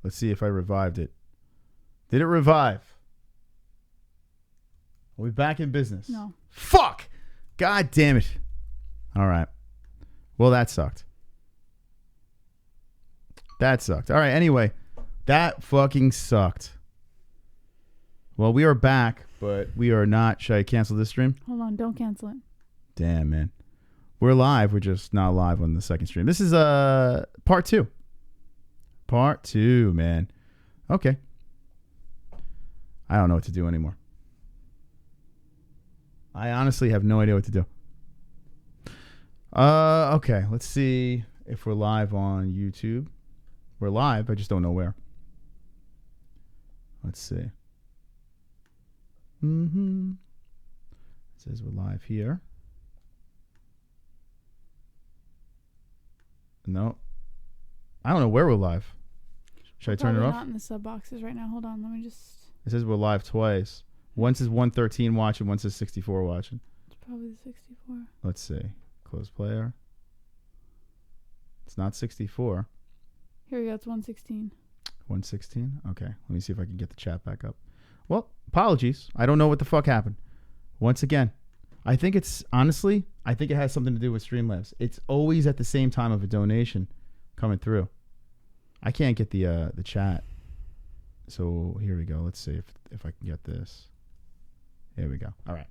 Let's see if I revived it. Did it revive? Are we back in business? No. Fuck! God damn it. All right. Well, that sucked. That sucked. All right, anyway. That fucking sucked. Well, we are back, but we are not. Should I cancel this stream? Hold on. Don't cancel it. Damn, man. We're live. We're just not live on the second stream. This is part 2. Part 2, man. Okay. I don't know what to do anymore. I honestly have no idea what to do. Okay. Let's see if we're live on YouTube. We're live. I just don't know where. Let's see. It says we're live here. No. I don't know where we're live. Should I turn it off? Not in the sub boxes right now. Hold on. Let me just. It says we're live twice. One says 113 watching. One says 64 watching. It's probably the 64. Let's see. Close player. It's not 64. Here we go. It's 116. 116? Okay. Let me see if I can get the chat back up. Well, apologies. I don't know what the fuck happened. Once again, I think it's, honestly, I think it has something to do with Streamlabs. It's always at the same time of a donation coming through. I can't get the chat. So here we go. Let's see if I can get this. Here we go. All right.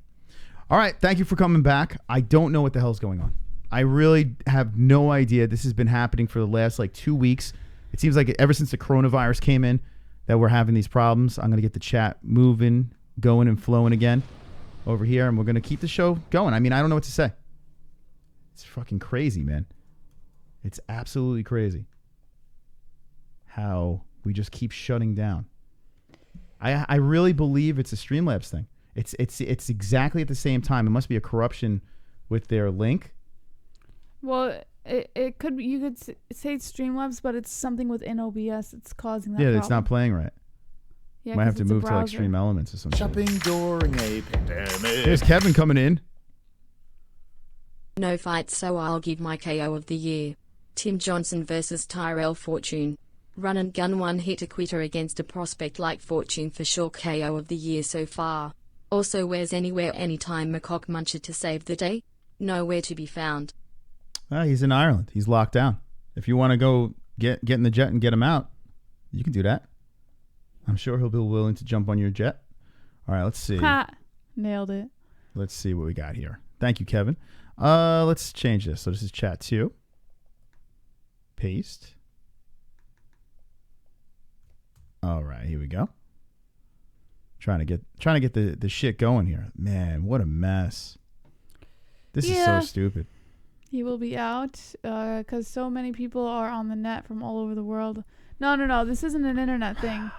All right. Thank you for coming back. I don't know what the hell's going on. I really have no idea. This has been happening for the last like 2 weeks. It seems like ever since the coronavirus came in that we're having these problems. I'm going to get the chat moving, going and flowing again over here. And we're going to keep the show going. I mean, I don't know what to say. It's fucking crazy, man. It's absolutely crazy how we just keep shutting down. I really believe it's a Streamlabs thing. It's exactly at the same time. It must be a corruption with their link. Well, it could be, you could say it's Streamlabs, but it's something within OBS that's causing that. Yeah, problem. it's not playing right. Yeah, might have to move to like Stream Elements or something. Shopping during a pandemic. Here's Kevin coming in. No fights, so I'll give my KO of the year. Tim Johnson versus Tyrell Fortune. Run and gun one hitter quitter against a prospect like Fortune for sure, KO of the year so far. Also, where's anywhere anytime Macock Muncher to save the day? Nowhere to be found. He's in Ireland. He's locked down. If you want to go get in the jet and get him out, you can do that. I'm sure he'll be willing to jump on your jet. All right, let's see. Ha! Nailed it. Let's see what we got here. Thank you, Kevin. Let's change this. So this is chat 2. Paste. All right, here we go. Trying to get the shit going here. Man, what a mess. This is so stupid. He will be out because so many people are on the net from all over the world. No. This isn't an internet thing.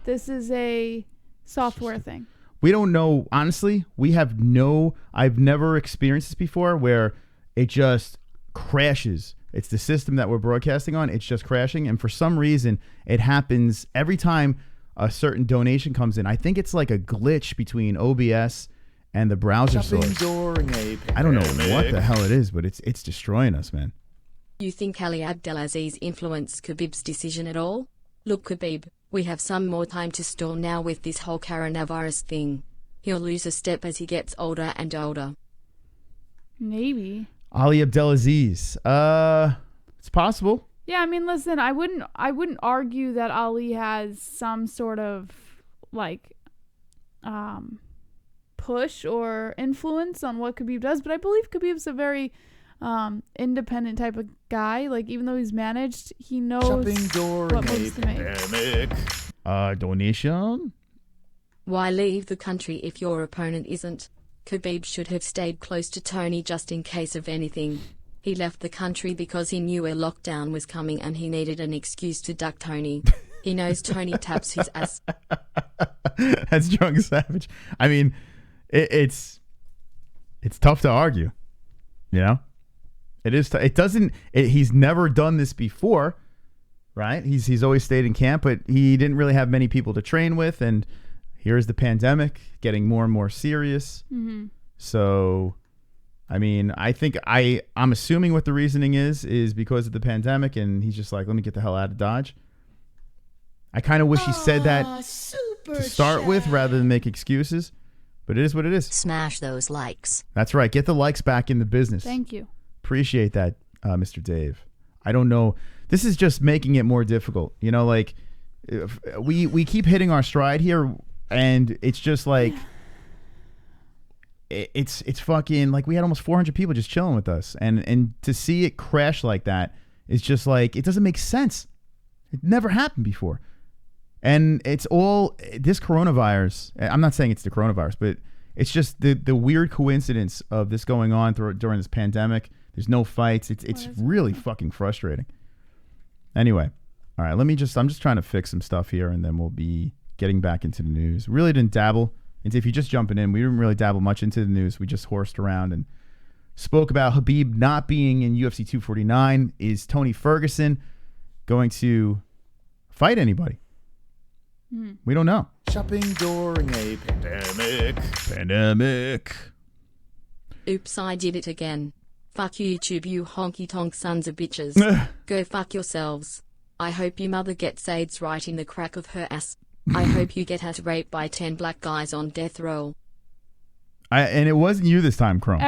This is a software thing. We don't know. Honestly, I've never experienced this before where it just crashes. It's the system that we're broadcasting on. It's just crashing. And for some reason, it happens every time a certain donation comes in. I think it's like a glitch between OBS and the browser source. I don't know what the hell it is, but it's destroying us, man. You think Ali Abdelaziz influenced Khabib's decision at all? Look, Khabib, we have some more time to stall now with this whole coronavirus thing. He'll lose a step as he gets older and older. Maybe. Ali Abdelaziz. It's possible. Yeah, I mean, listen, I wouldn't argue that Ali has some sort of like push or influence on what Khabib does, but I believe Khabib's a very independent type of guy. Like, even though he's managed, he knows what moves to make. Donation? Why leave the country if your opponent isn't? Khabib should have stayed close to Tony just in case of anything. He left the country because he knew a lockdown was coming and he needed an excuse to duck Tony. He knows Tony taps his ass. That's Drunk Savage. I mean, it's tough to argue. You know? It is. He's never done this before, right? He's always stayed in camp, but he didn't really have many people to train with, and here's the pandemic getting more and more serious. Mm-hmm. So, I mean, I think I'm assuming what the reasoning is because of the pandemic, and he's just like, let me get the hell out of Dodge. I kind of wish he said that to start with rather than make excuses. But it is what it is. Smash those likes. That's right. Get the likes back in the business. Thank you. Appreciate that, Mr. Dave. I don't know. This is just making it more difficult. You know, like we keep hitting our stride here, and it's just like it's fucking like we had almost 400 people just chilling with us, and to see it crash like that is just like, it doesn't make sense. It never happened before. And it's all this coronavirus. I'm not saying it's the coronavirus, but it's just the weird coincidence of this going on during this pandemic. There's no fights. It's really fucking frustrating. Anyway, all right, I'm just trying to fix some stuff here, and then we'll be getting back into the news. Really didn't dabble into, if you're just jumping in, we didn't really dabble much into the news. We just horsed around and spoke about Khabib not being in UFC 249. Is Tony Ferguson going to fight anybody? We don't know. Shopping during a Pandemic. Oops, I did it again. Fuck YouTube, you honky tonk sons of bitches. Go fuck yourselves. I hope your mother gets AIDS right in the crack of her ass. I hope you get her raped by 10 black guys on death row. And it wasn't you this time, Chrome.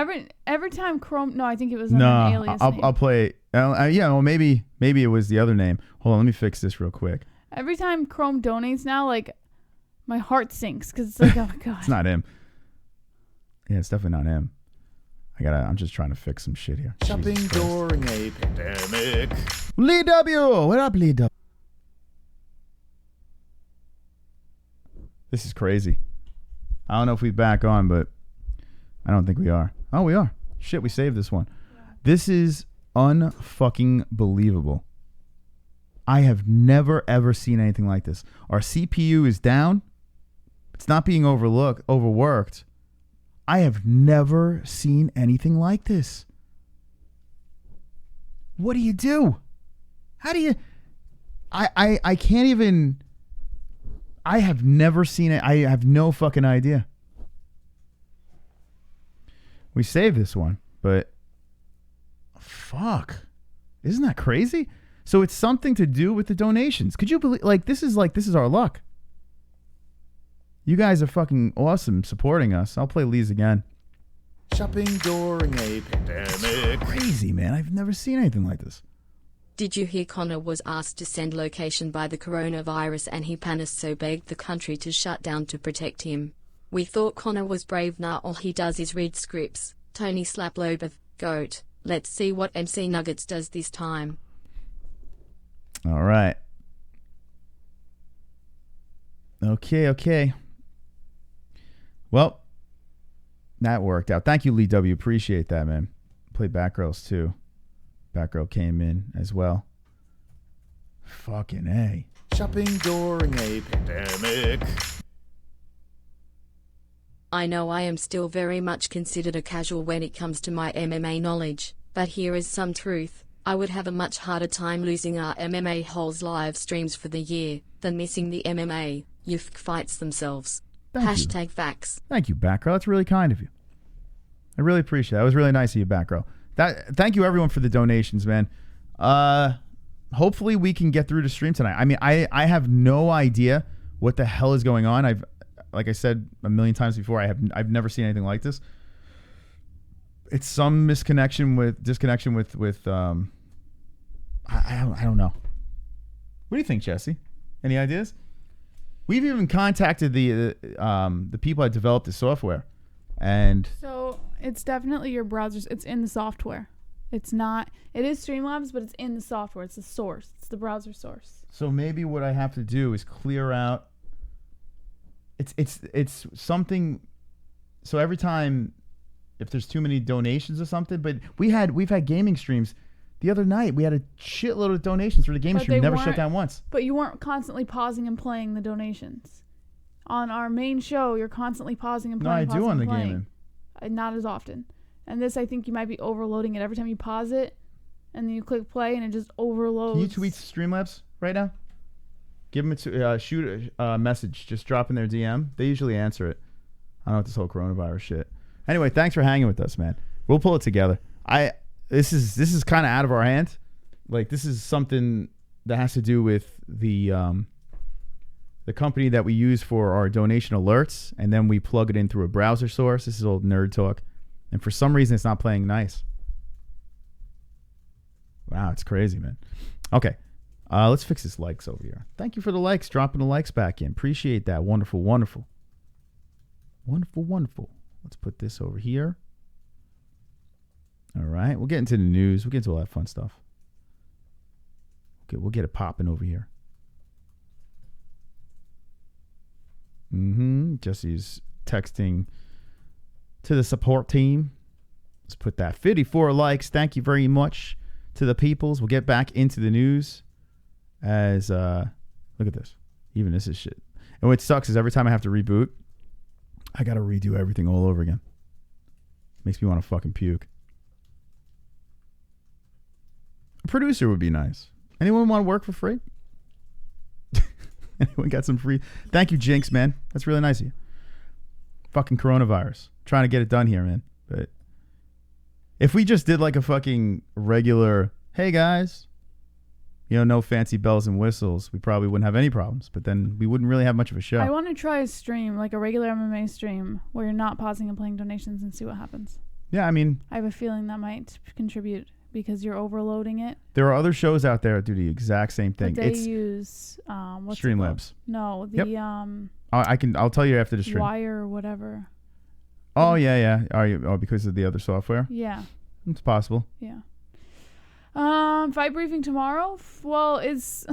Every time Chrome. No, I think it was an alias name. I'll play. Yeah, well, maybe it was the other name. Hold on, let me fix this real quick. Every time Chrome donates now, like, my heart sinks because it's like, oh my god. It's not him. Yeah, it's definitely not him. I'm just trying to fix some shit here. Shopping during a pandemic. Lee W. What up, Lee W? This is crazy. I don't know if we're back on, but I don't think we are. Oh, we are. Shit, we saved this one. This is unfucking believable. I have never, ever seen anything like this. Our CPU is down. It's not being overworked. I have never seen anything like this. What do you do? How do you... I can't even... I have never seen it. I have no fucking idea. We saved this one, but... Fuck. Isn't that crazy? So it's something to do with the donations. Could you believe... This is our luck. You guys are fucking awesome supporting us. I'll play Lee's again. Shopping during a pandemic. It's crazy, man. I've never seen anything like this. Did you hear Conor was asked to send location by the coronavirus and he panicked, so begged the country to shut down to protect him? We thought Conor was brave. Now all he does is read scripts. Tony Slaplobe of GOAT. Let's see what MC Nuggets does this time. All right. Okay. Well, that worked out. Thank you, Lee W. Appreciate that, man. Played Batgirls too. Batgirl came in as well. Fucking A. Shopping during a pandemic. I know I am still very much considered a casual when it comes to my MMA knowledge, but here is some truth. I would have a much harder time losing our MMA-Holes live streams for the year than missing the MMA youth fights themselves. Hashtag facts. Thank you, Batgirl. That's really kind of you. I really appreciate that. That was really nice of you, Batgirl. Thank you, everyone, for the donations, man. Hopefully we can get through the stream tonight. I mean, I have no idea what the hell is going on. Like I said a million times before, I've never seen anything like this. It's some disconnection with I don't know. What do you think, Jesse? Any ideas? We've even contacted the people that developed the software, and so it's definitely your browsers. It's in the software. It's not. It is Streamlabs, but it's in the software. It's the source. It's the browser source. So maybe what I have to do is clear out. It's something. So every time, if there's too many donations or something, but we've had gaming streams. The other night, we had a shitload of donations for the gaming stream. Never shut down once. But you weren't constantly pausing and playing the donations. On our main show, you're constantly pausing and playing. No, I do on the gaming. Not as often. And this, I think you might be overloading it. Every time you pause it, and then you click play, and it just overloads. Can you tweet Streamlabs right now? Give them shoot a message. Just drop in their DM. They usually answer it. I don't know what this whole coronavirus shit. Anyway, thanks for hanging with us, man. We'll pull it together. This is kind of out of our hands. Like, this is something that has to do with the the company that we use for our donation alerts, and then we plug it in through a browser source. This is old nerd talk. And for some reason, it's not playing nice. Wow, it's crazy, man. Okay, let's fix this likes over here. Thank you for the likes, dropping the likes back in. Appreciate that. Wonderful, wonderful. Wonderful, wonderful. Let's put this over here. All right, we'll get into the news. We'll get into all that fun stuff. Okay, we'll get it popping over here. Jesse's texting to the support team. Let's put that 54 likes. Thank you very much to the peoples. We'll get back into the news as look at this. Even this is shit. And what sucks is every time I have to reboot, I gotta redo everything all over again. Makes me want to fucking puke. A producer would be nice. Anyone want to work for free? Anyone got some free? Thank you, Jinx, man. That's really nice of you. Fucking coronavirus. Trying to get it done here, man. But if we just did like a fucking regular, hey guys, you know, no fancy bells and whistles, we probably wouldn't have any problems. But then we wouldn't really have much of a show. I want to try a stream, like a regular MMA stream, where you're not pausing and playing donations and see what happens. Yeah, I mean, I have a feeling that might contribute because you're overloading it. There are other shows out there that do the exact same thing. But they use what's Streamlabs. No, the I'll tell you after the stream. Wire or whatever. Oh yeah. Because of the other software? Yeah. It's possible. Yeah. Fight briefing tomorrow? Well, it's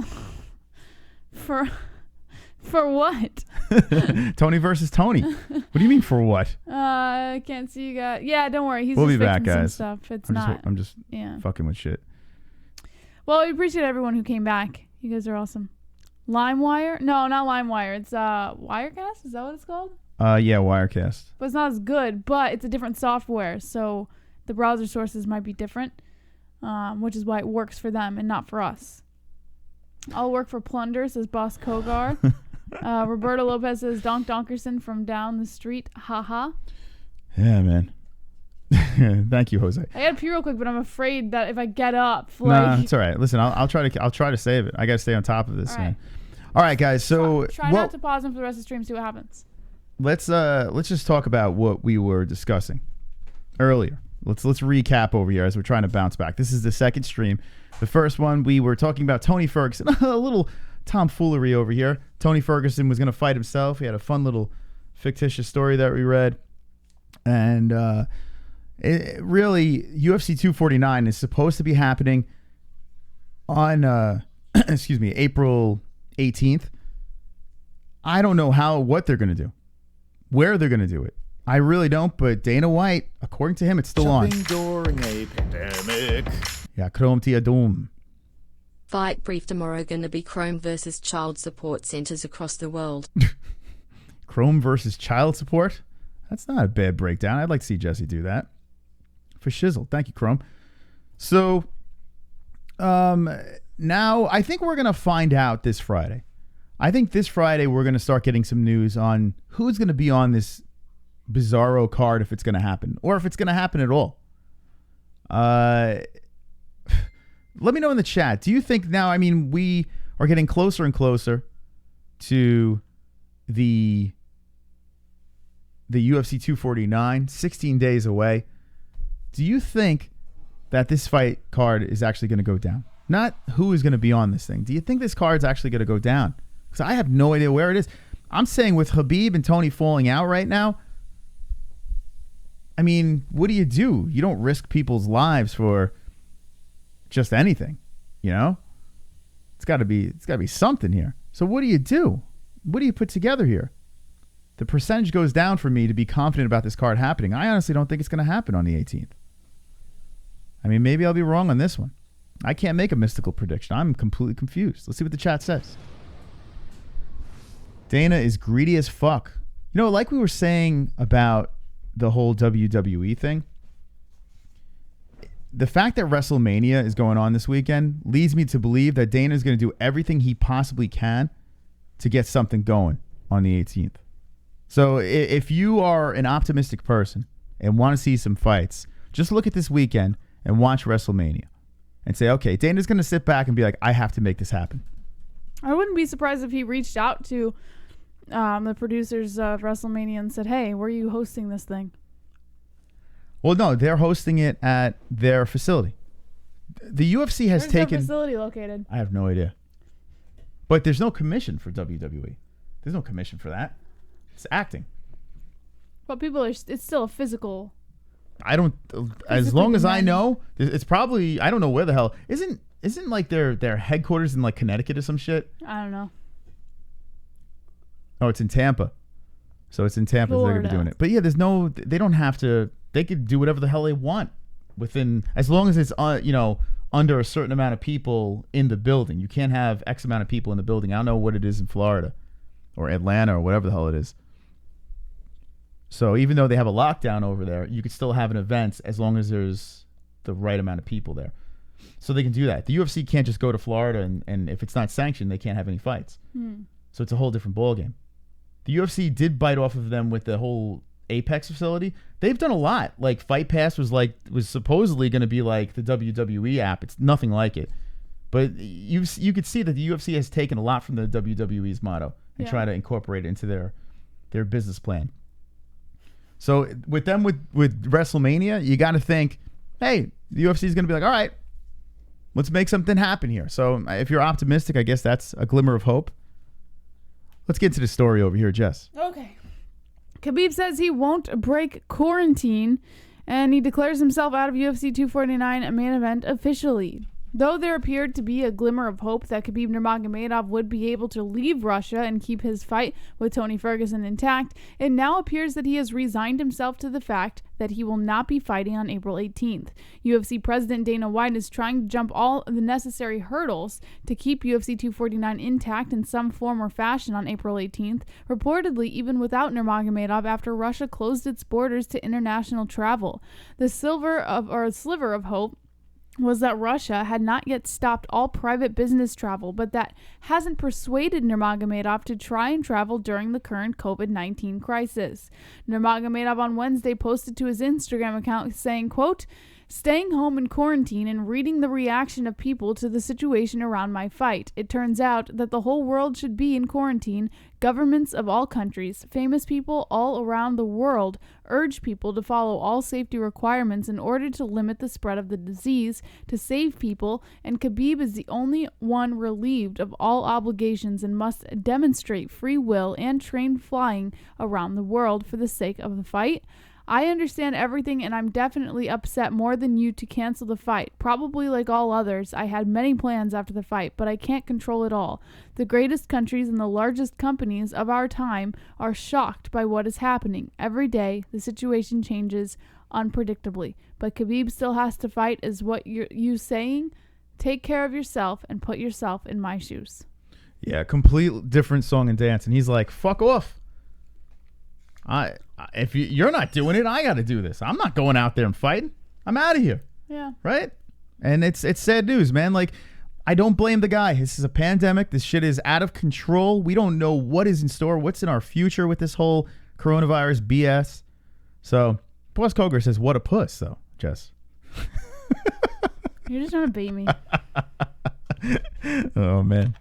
for what? Tony versus Tony. What do you mean for what? I can't see you guys. Yeah, don't worry. He's we'll just be back, fixing some guys. stuff. I'm just fucking with shit. Well, we appreciate everyone who came back. You guys are awesome. LimeWire? No, not LimeWire. It's Wirecast? Is that what it's called? Yeah, Wirecast. But it's not as good, but it's a different software, so the browser sources might be different, which is why it works for them and not for us. I'll work for Plunder, says Boss Kogar. Roberto Lopez says Donk Donkerson from down the street. Haha. Yeah, man. Thank you, Jose. I gotta pee real quick, but I'm afraid that if I get up, nah, it's all right. Listen, I'll try to save it. I gotta stay on top of this, all man. Right. All right, guys. So try not to pause them for the rest of the stream. See what happens. Let's just talk about what we were discussing earlier. Let's recap over here as we're trying to bounce back. This is the second stream. The first one we were talking about Tony Ferguson. A little tomfoolery over here. Tony Ferguson was going to fight himself. He had a fun little fictitious story that we read. And really, UFC 249 is supposed to be happening on, April 18th. I don't know what they're going to do, where they're going to do it. I really don't, but Dana White, according to him, it's still on. During a pandemic. Yeah, Chrome Tia Doom. Fight brief tomorrow gonna be Chrome versus child support centers across the world. Chrome versus child support? That's not a bad breakdown. I'd like to see Jesse do that. For shizzle. Thank you, Chrome. So, now I think we're going to find out this Friday. I think this Friday we're going to start getting some news on who's going to be on this bizarro card, if it's going to happen, or if it's going to happen at all. Let me know in the chat. Do you think now, I mean, we are getting closer and closer to the UFC 249, 16 days away. Do you think that this fight card is actually going to go down? Not who is going to be on this thing. Do you think this card's actually going to go down? Because I have no idea where it is. I'm saying with Khabib and Tony falling out right now, I mean, what do? You don't risk people's lives for just anything, you know? It's got to be something here. So what do you do? What do you put together here? The percentage goes down for me to be confident about this card happening. I honestly don't think it's going to happen on the 18th. I mean, maybe I'll be wrong on this one. I can't make a mystical prediction. I'm completely confused. Let's see what the chat says. Dana is greedy as fuck. You know, like we were saying about the whole WWE thing, the fact that WrestleMania is going on this weekend leads me to believe that Dana is going to do everything he possibly can to get something going on the 18th. So if you are an optimistic person and want to see some fights, just look at this weekend and watch WrestleMania and say, okay, Dana's going to sit back and be like, I have to make this happen. I wouldn't be surprised if he reached out to the producers of WrestleMania and said, hey, where are you hosting this thing? Well, no, they're hosting it at their facility. The UFC has Where's taken... their facility located? I have no idea. But there's no commission for WWE. There's no commission for that. It's acting. But people are... It's still a physical... I don't... As long as I demanding. know, it's probably... I don't know where the hell... Isn't like their headquarters in like Connecticut or some shit? I don't know. Oh, it's in Tampa. So it's in Tampa that they're going to be doing it. But yeah, there's no... They don't have to... They could do whatever the hell they want within... As long as it's, under a certain amount of people in the building. You can't have X amount of people in the building. I don't know what it is in Florida or Atlanta or whatever the hell it is. So even though they have a lockdown over there, you could still have an event as long as there's the right amount of people there. So they can do that. The UFC can't just go to Florida and if it's not sanctioned, they can't have any fights. So it's a whole different ballgame. The UFC did bite off of them with the whole Apex facility. They've done a lot. Like Fight Pass was supposedly going to be like the WWE app. It's nothing like it. But you could see that the UFC has taken a lot from the WWE's motto and try to incorporate it into their business plan. So with them with WrestleMania, you got to think, hey, the UFC is going to be like, all right, let's make something happen here. So if you're optimistic, I guess that's a glimmer of hope. Let's get to the story over here, Jess. Okay. Khabib says he won't break quarantine, and he declares himself out of UFC 249 main event officially. Though there appeared to be a glimmer of hope that Khabib Nurmagomedov would be able to leave Russia and keep his fight with Tony Ferguson intact, it now appears that he has resigned himself to the fact that he will not be fighting on April 18th. UFC President Dana White is trying to jump all the necessary hurdles to keep UFC 249 intact in some form or fashion on April 18th, reportedly even without Nurmagomedov after Russia closed its borders to international travel. The sliver of hope was that Russia had not yet stopped all private business travel, but that hasn't persuaded Nurmagomedov to try and travel during the current COVID-19 crisis. Nurmagomedov on Wednesday posted to his Instagram account saying, quote, "Staying home in quarantine and reading the reaction of people to the situation around my fight. It turns out that the whole world should be in quarantine. Governments of all countries, famous people all around the world urge people to follow all safety requirements in order to limit the spread of the disease, to save people, and Khabib is the only one relieved of all obligations and must demonstrate free will and train flying around the world for the sake of the fight. I understand everything, and I'm definitely upset more than you to cancel the fight. Probably like all others, I had many plans after the fight, but I can't control it all. The greatest countries and the largest companies of our time are shocked by what is happening. Every day, the situation changes unpredictably. But Khabib still has to fight, is what you saying? Take care of yourself and put yourself in my shoes." Yeah, complete different song and dance. And he's like, fuck off. If you're not doing it, I got to do this. I'm not going out there and fighting. I'm out of here. Yeah. Right? And it's sad news, man. Like, I don't blame the guy. This is a pandemic. This shit is out of control. We don't know what is in store, what's in our future with this whole coronavirus BS. So, Boss Koger says, what a puss, though, Jess. You're just trying to bait me. Oh, man.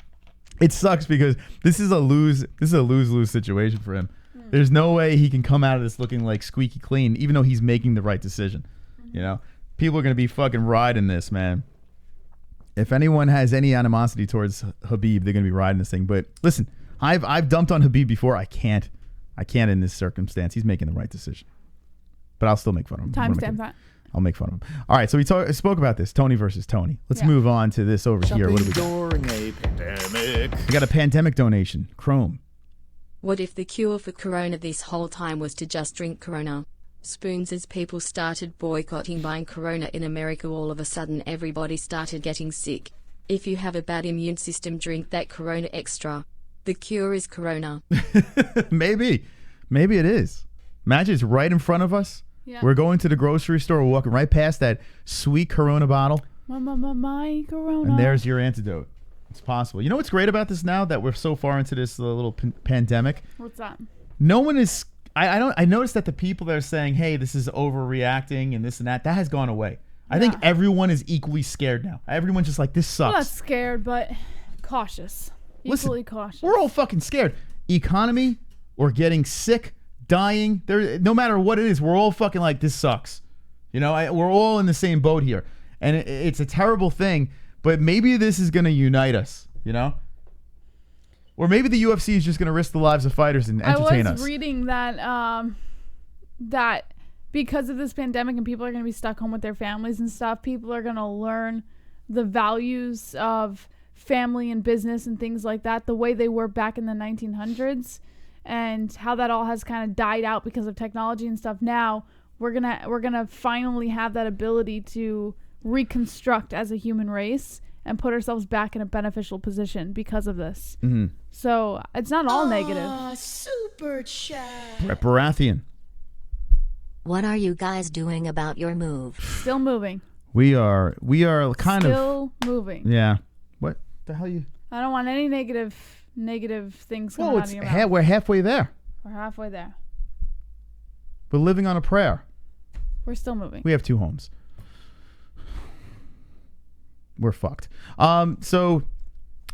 It sucks because this is a lose-lose situation for him. There's no way he can come out of this looking like squeaky clean, even though he's making the right decision. You know, people are going to be fucking riding this, man. If anyone has any animosity towards Khabib, they're going to be riding this thing. But listen, I've dumped on Khabib before. I can't in this circumstance. He's making the right decision. But I'll still make fun of him. Timestamp that. I'll make fun of him. All right, so we spoke about this, Tony versus Tony. Let's move on to this over here. What do we got? During a pandemic. We got a pandemic donation. Chrome. What if the cure for corona this whole time was to just drink corona? Spoons. As people started boycotting buying corona in America, all of a sudden everybody started getting sick. If you have a bad immune system, drink that corona extra. The cure is corona. Maybe it is. Imagine it's right in front of us. Yeah. We're going to the grocery store. We're walking right past that sweet corona bottle. My corona. And there's your antidote. It's possible. You know what's great about this now that we're so far into this little pandemic? What's that? No one is. I noticed that the people that are saying, "Hey, this is overreacting" and this and that has gone away. I think everyone is equally scared now. Everyone's just like, "This sucks." I'm not scared, but cautious. Equally Listen, cautious. we're all fucking scared. Economy or getting sick, dying. No matter what it is, we're all fucking like, this sucks. You know, we're all in the same boat here. And it's a terrible thing, but maybe this is going to unite us, you know? Or maybe the UFC is just going to risk the lives of fighters and entertain us. I was reading that that because of this pandemic and people are going to be stuck home with their families and stuff, people are going to learn the values of family and business and things like that the way they were back in the 1900s, and how that all has kind of died out because of technology and stuff. Now we're gonna finally have that ability to reconstruct as a human race and put ourselves back in a beneficial position because of this. Mm-hmm. So it's not all negative. Super chat. Brett Baratheon. What are you guys doing about your move? Still moving. We are kind Still moving. Yeah. What the hell you? I don't want any negative things coming out of your mouth. We're halfway there. We're halfway there. We're living on a prayer. We're still moving. We have 2 homes. We're fucked. So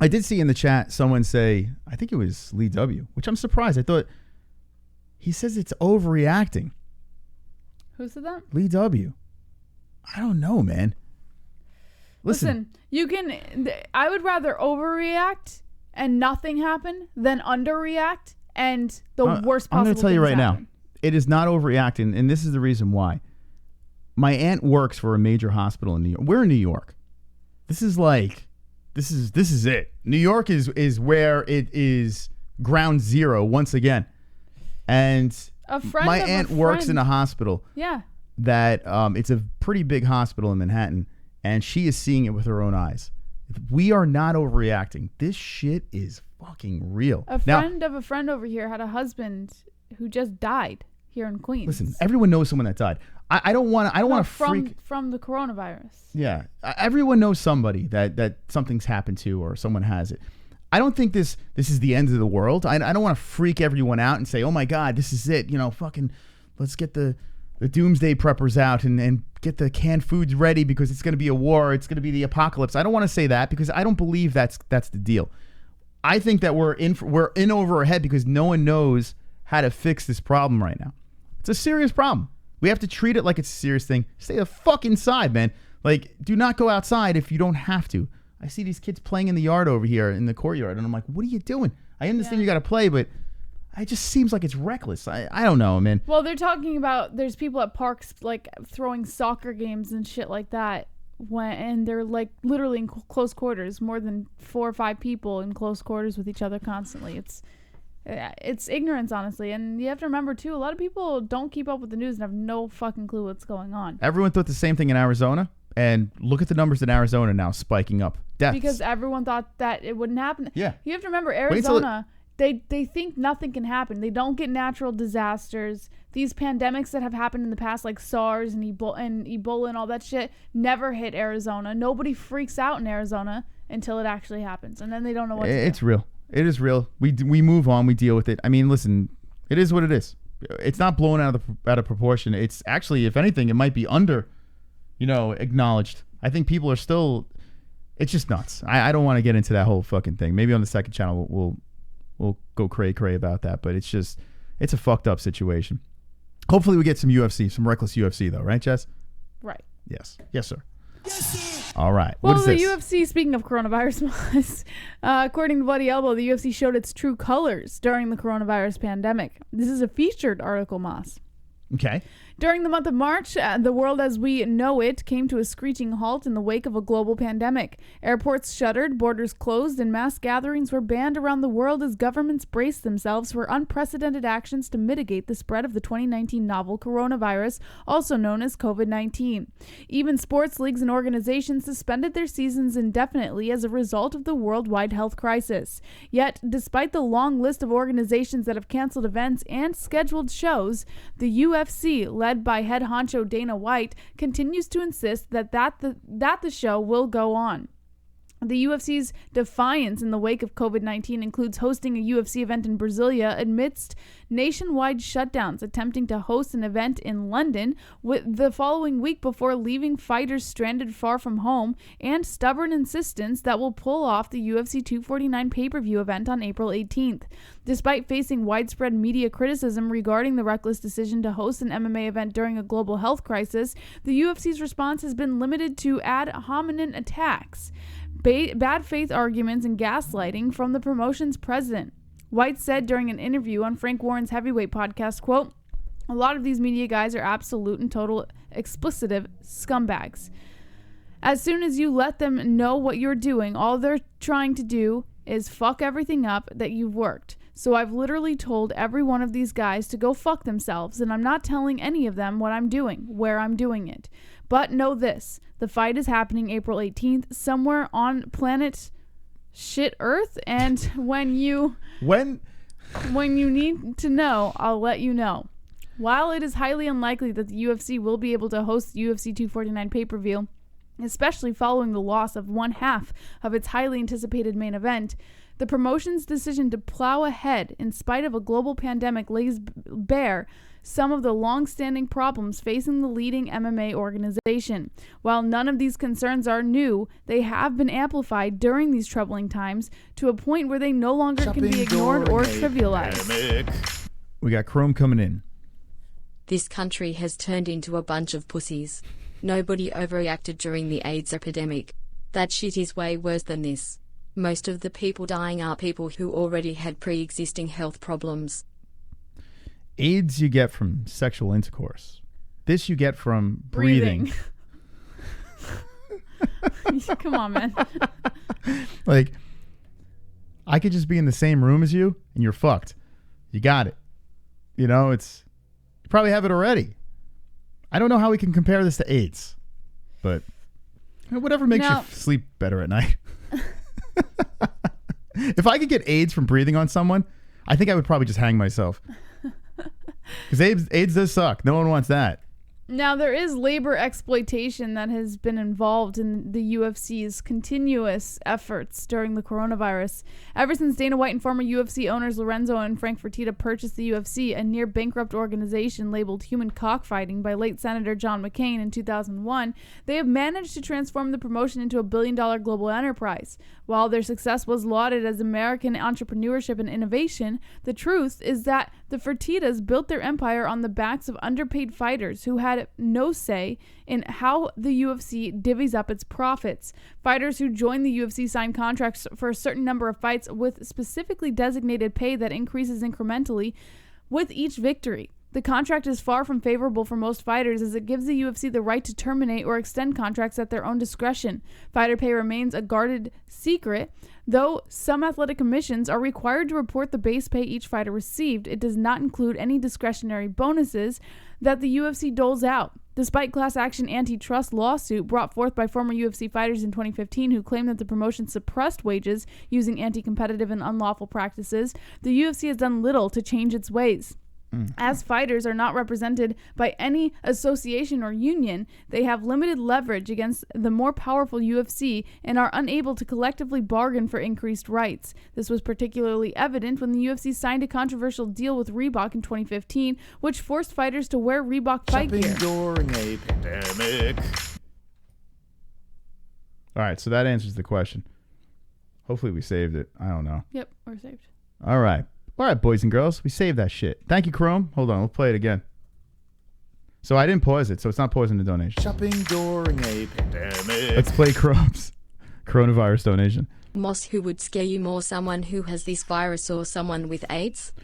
I did see in the chat someone say, I think it was Lee W, which I'm surprised. I thought he says it's overreacting. Who said that? Lee W. I don't know, man. Listen, I would rather overreact and nothing happen than underreact and the worst possible. I'm going to tell you right happen. now, it is not overreacting, and this is the reason why. My aunt works for a major hospital in New York. We're in New York. This is it. New York is where it is ground zero once again. And my aunt works in a hospital. Yeah. That it's a pretty big hospital in Manhattan, and she is seeing it with her own eyes. We are not overreacting. This shit is fucking real. A friend of a friend over here had a husband who just died here in Queens. Listen, everyone knows someone that died. I don't want to freak from the coronavirus. Yeah, everyone knows somebody that something's happened to or someone has it. I don't think this is the end of the world. I don't want to freak everyone out and say, oh my God, this is it. You know, fucking let's get the doomsday preppers out and get the canned foods ready because it's going to be a war. It's going to be the apocalypse. I don't want to say that because I don't believe that's the deal. I think that we're in over our head because no one knows how to fix this problem right now. It's a serious problem. We have to treat it like it's a serious thing. Stay the fuck inside, man. Like, do not go outside if you don't have to. I see these kids playing in the yard over here in the courtyard, and I'm like, what are you doing? I understand you got to play, but it just seems like it's reckless. I don't know, man. Well, they're talking about there's people at parks like throwing soccer games and shit like that and they're like literally in close quarters, more than 4 or 5 people in close quarters with each other constantly. It's ignorance, honestly. And you have to remember, too, a lot of people don't keep up with the news and have no fucking clue what's going on. Everyone thought the same thing in Arizona. And look at the numbers in Arizona now spiking up. Deaths. Because everyone thought that it wouldn't happen. Yeah. You have to remember, Arizona, they think nothing can happen. They don't get natural disasters. These pandemics that have happened in the past, like SARS and Ebola and all that shit, never hit Arizona. Nobody freaks out in Arizona until it actually happens. And then they don't know what to do. It's real. It is real. We move on. We deal with it. I mean, listen, it is what it is. It's not blown out of proportion. It's actually, if anything, it might be under, acknowledged. I think people are still. It's just nuts. I don't want to get into that whole fucking thing. Maybe on the second channel we'll go cray about that. But it's a fucked up situation. Hopefully we get some UFC, some reckless UFC though, right, Jess? Right. Yes, sir. All right. Well, what is the this? UFC, speaking of coronavirus, according to Bloody Elbow, the UFC showed its true colors during the coronavirus pandemic. This is a featured article, Moss. Okay. During the month of March, the world as we know it came to a screeching halt in the wake of a global pandemic. Airports shuttered, borders closed, and mass gatherings were banned around the world as governments braced themselves for unprecedented actions to mitigate the spread of the 2019 novel coronavirus, also known as COVID-19. Even sports leagues and organizations suspended their seasons indefinitely as a result of the worldwide health crisis. Yet, despite the long list of organizations that have canceled events and scheduled shows, the UFC, led by head honcho Dana White, continues to insist that the show will go on. The UFC's defiance in the wake of COVID-19 includes hosting a UFC event in Brasilia amidst nationwide shutdowns, attempting to host an event in London with the following week before leaving fighters stranded far from home, and stubborn insistence that will pull off the UFC 249 pay-per-view event on April 18th. Despite facing widespread media criticism regarding the reckless decision to host an MMA event during a global health crisis, the UFC's response has been limited to ad hominem attacks, bad faith arguments, and gaslighting from the promotion's president. White said during an interview on Frank Warren's Heavyweight podcast, quote, "A lot of these media guys are absolute and total explicitive scumbags. As soon as you let them know what you're doing, all they're trying to do is fuck everything up that you've worked. So I've literally told every one of these guys to go fuck themselves, and I'm not telling any of them what I'm doing, where I'm doing it. But know this, the fight is happening April 18th somewhere on planet shit Earth, and when you need to know, I'll let you know. While it is highly unlikely that the UFC will be able to host the UFC 249 pay-per-view, especially following the loss of one half of its highly anticipated main event, the promotion's decision to plow ahead in spite of a global pandemic lays bare some of the long-standing problems facing the leading MMA organization. While none of these concerns are new, they have been amplified during these troubling times to a point where they no longer can be ignored or trivialized." We got Chrome coming in. This country has turned into a bunch of pussies. Nobody overreacted during the AIDS epidemic. That shit is way worse than this. Most of the people dying are people who already had pre-existing health problems. AIDS you get from sexual intercourse. This you get from breathing. Come on, man. Like, I could just be in the same room as you and you're fucked. You got it. You know, you probably have it already. I don't know how we can compare this to AIDS, but whatever makes you sleep better at night. If I could get AIDS from breathing on someone, I think I would probably just hang myself. Because AIDS does suck. No one wants that. Now, there is labor exploitation that has been involved in the UFC's continuous efforts during the coronavirus. Ever since Dana White and former UFC owners Lorenzo and Frank Fertitta purchased the UFC, a near-bankrupt organization labeled human cockfighting by late Senator John McCain in 2001, they have managed to transform the promotion into a billion-dollar global enterprise. While their success was lauded as American entrepreneurship and innovation, the truth is that the Fertittas built their empire on the backs of underpaid fighters who had no say in how the UFC divvies up its profits. Fighters who join the UFC sign contracts for a certain number of fights with specifically designated pay that increases incrementally with each victory. The contract is far from favorable for most fighters, as it gives the UFC the right to terminate or extend contracts at their own discretion. Fighter pay remains a guarded secret. Though some athletic commissions are required to report the base pay each fighter received, it does not include any discretionary bonuses that the UFC doles out. Despite class action antitrust lawsuit brought forth by former UFC fighters in 2015 who claimed that the promotion suppressed wages using anti-competitive and unlawful practices, the UFC has done little to change its ways. As fighters are not represented by any association or union, they have limited leverage against the more powerful UFC and are unable to collectively bargain for increased rights. This was particularly evident when the UFC signed a controversial deal with Reebok in 2015, which forced fighters to wear Reebok fight gear. During a pandemic. All right, so that answers the question. Hopefully we saved it. I don't know. Yep, we're saved. All right, boys and girls, we saved that shit. Thank you, Chrome. Hold on, we'll play it again. So I didn't pause it, so it's not pausing the donation. Shopping during a pandemic. Let's play Chrome's coronavirus donation. Moss, who would scare you more, someone who has this virus or someone with AIDS?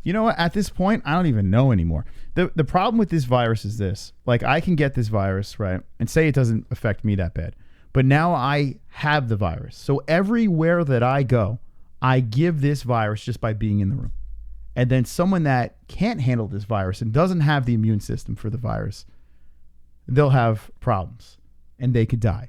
You know what? At this point, I don't even know anymore. The problem with this virus is this. Like, I can get this virus, right, and say it doesn't affect me that bad. But now I have the virus. So everywhere that I go, I give this virus just by being in the room. And then someone that can't handle this virus and doesn't have the immune system for the virus, they'll have problems and they could die.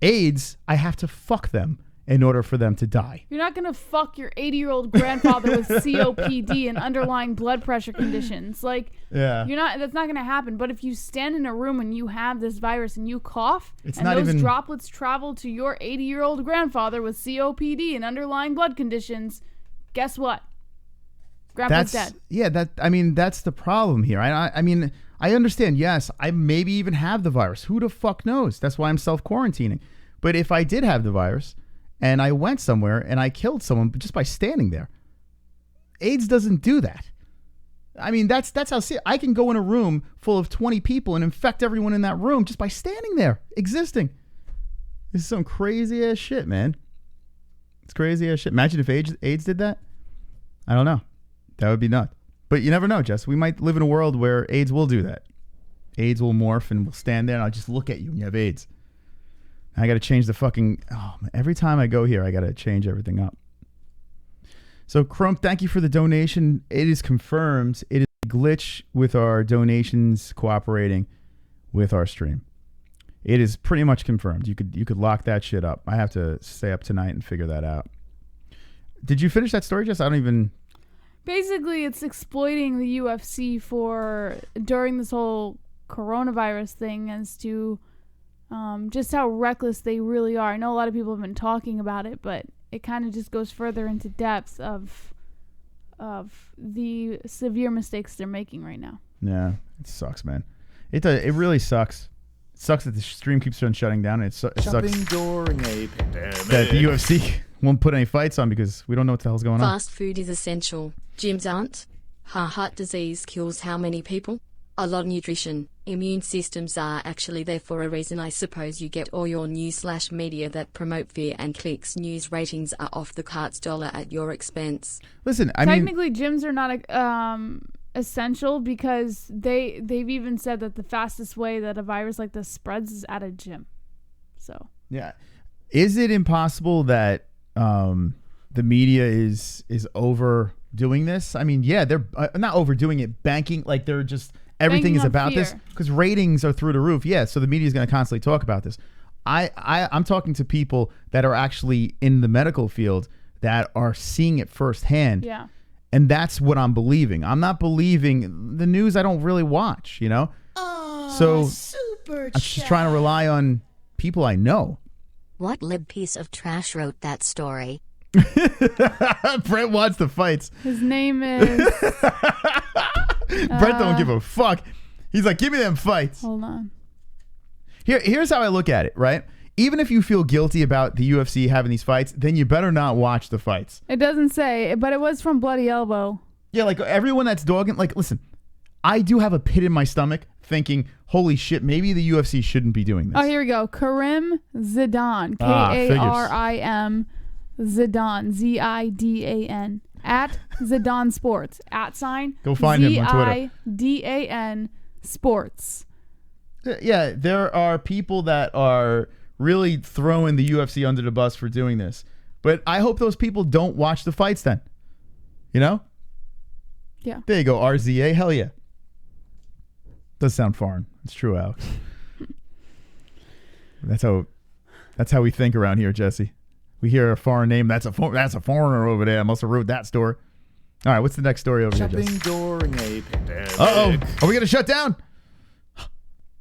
AIDS, I have to fuck them in order for them to die. You're not going to fuck your 80-year-old grandfather with COPD and underlying blood pressure conditions. Like, Yeah. that's not going to happen. But if you stand in a room and you have this virus and you cough, It's and not those even- droplets travel to your 80-year-old grandfather with COPD and underlying blood conditions, guess what? Grandpa's dead. Yeah, that's the problem here. I mean, I understand, yes, I maybe even have the virus. Who the fuck knows? That's why I'm self-quarantining. But if I did have the virus and I went somewhere and I killed someone just by standing there, AIDS doesn't do that. I mean, that's how I can go in a room full of 20 people and infect everyone in that room just by standing there, existing. This is some crazy ass shit, man. It's crazy ass shit. Imagine if AIDS did that. I don't know. That would be nuts. But you never know, Jess. We might live in a world where AIDS will do that. AIDS will morph and will stand there and I'll just look at you and you have AIDS. I got to change the fucking... Oh, man. Every time I go here, I got to change everything up. So, Crump, thank you for the donation. It is confirmed. It is a glitch with our donations cooperating with our stream. It is pretty much confirmed. You could lock that shit up. I have to stay up tonight and figure that out. Did you finish that story, Jess? I don't even... Basically, it's exploiting the UFC for during this whole coronavirus thing as to just how reckless they really are. I know a lot of people have been talking about it, but it kind of just goes further into depth of the severe mistakes they're making right now. Yeah, it sucks, man. It really sucks. It sucks that the stream keeps on shutting down. And it sucks Shopping during a pandemic. that the UFC won't put any fights on because we don't know what the hell's going on. Fast food is essential. Gyms aren't. Heart disease kills how many people? A lot of nutrition. Immune systems are actually there for a reason. I suppose you get all your news/media that promote fear and clicks. News ratings are off the carts dollar at your expense. Listen, I mean... Technically, gyms are not essential because they've even said that the fastest way that a virus like this spreads is at a gym. So... Yeah. Is it impossible that the media is overdoing this? I mean, yeah, they're not overdoing it, banking, like they're just... Everything Banking is on about fear. this because ratings are through the roof. Yeah, so the media is going to constantly talk about this. I'm talking to people that are actually in the medical field that are seeing it firsthand. Yeah. And that's what I'm believing. I'm not believing the news I don't really watch, you know? So I'm just trying to rely on people I know. What lib piece of trash wrote that story? Brent wants the fights. His name is... Brent don't give a fuck. He's like, give me them fights. Hold on. Here's how I look at it, right? Even if you feel guilty about the UFC having these fights, then you better not watch the fights. It doesn't say, but it was from Bloody Elbow. Yeah, like everyone that's dogging, like, listen, I do have a pit in my stomach thinking, holy shit, maybe the UFC shouldn't be doing this. Oh, here we go. Karim Zidan. Figures. Karim Zidan. Zidan. At Zidan Sports. @ Go find him on Twitter. Zidan Sports. Yeah, there are people that are really throwing the UFC under the bus for doing this. But I hope those people don't watch the fights then. You know? Yeah. There you go, RZA. Hell yeah. Does sound foreign. It's true, Alex. That's how we think around here, Jesse. We hear a foreign name. That's a foreigner over there. I must have wrote that store. All right, what's the next story over here, Shopping Jesse? during a pandemic. Uh-oh. Are we going to shut down? Oh,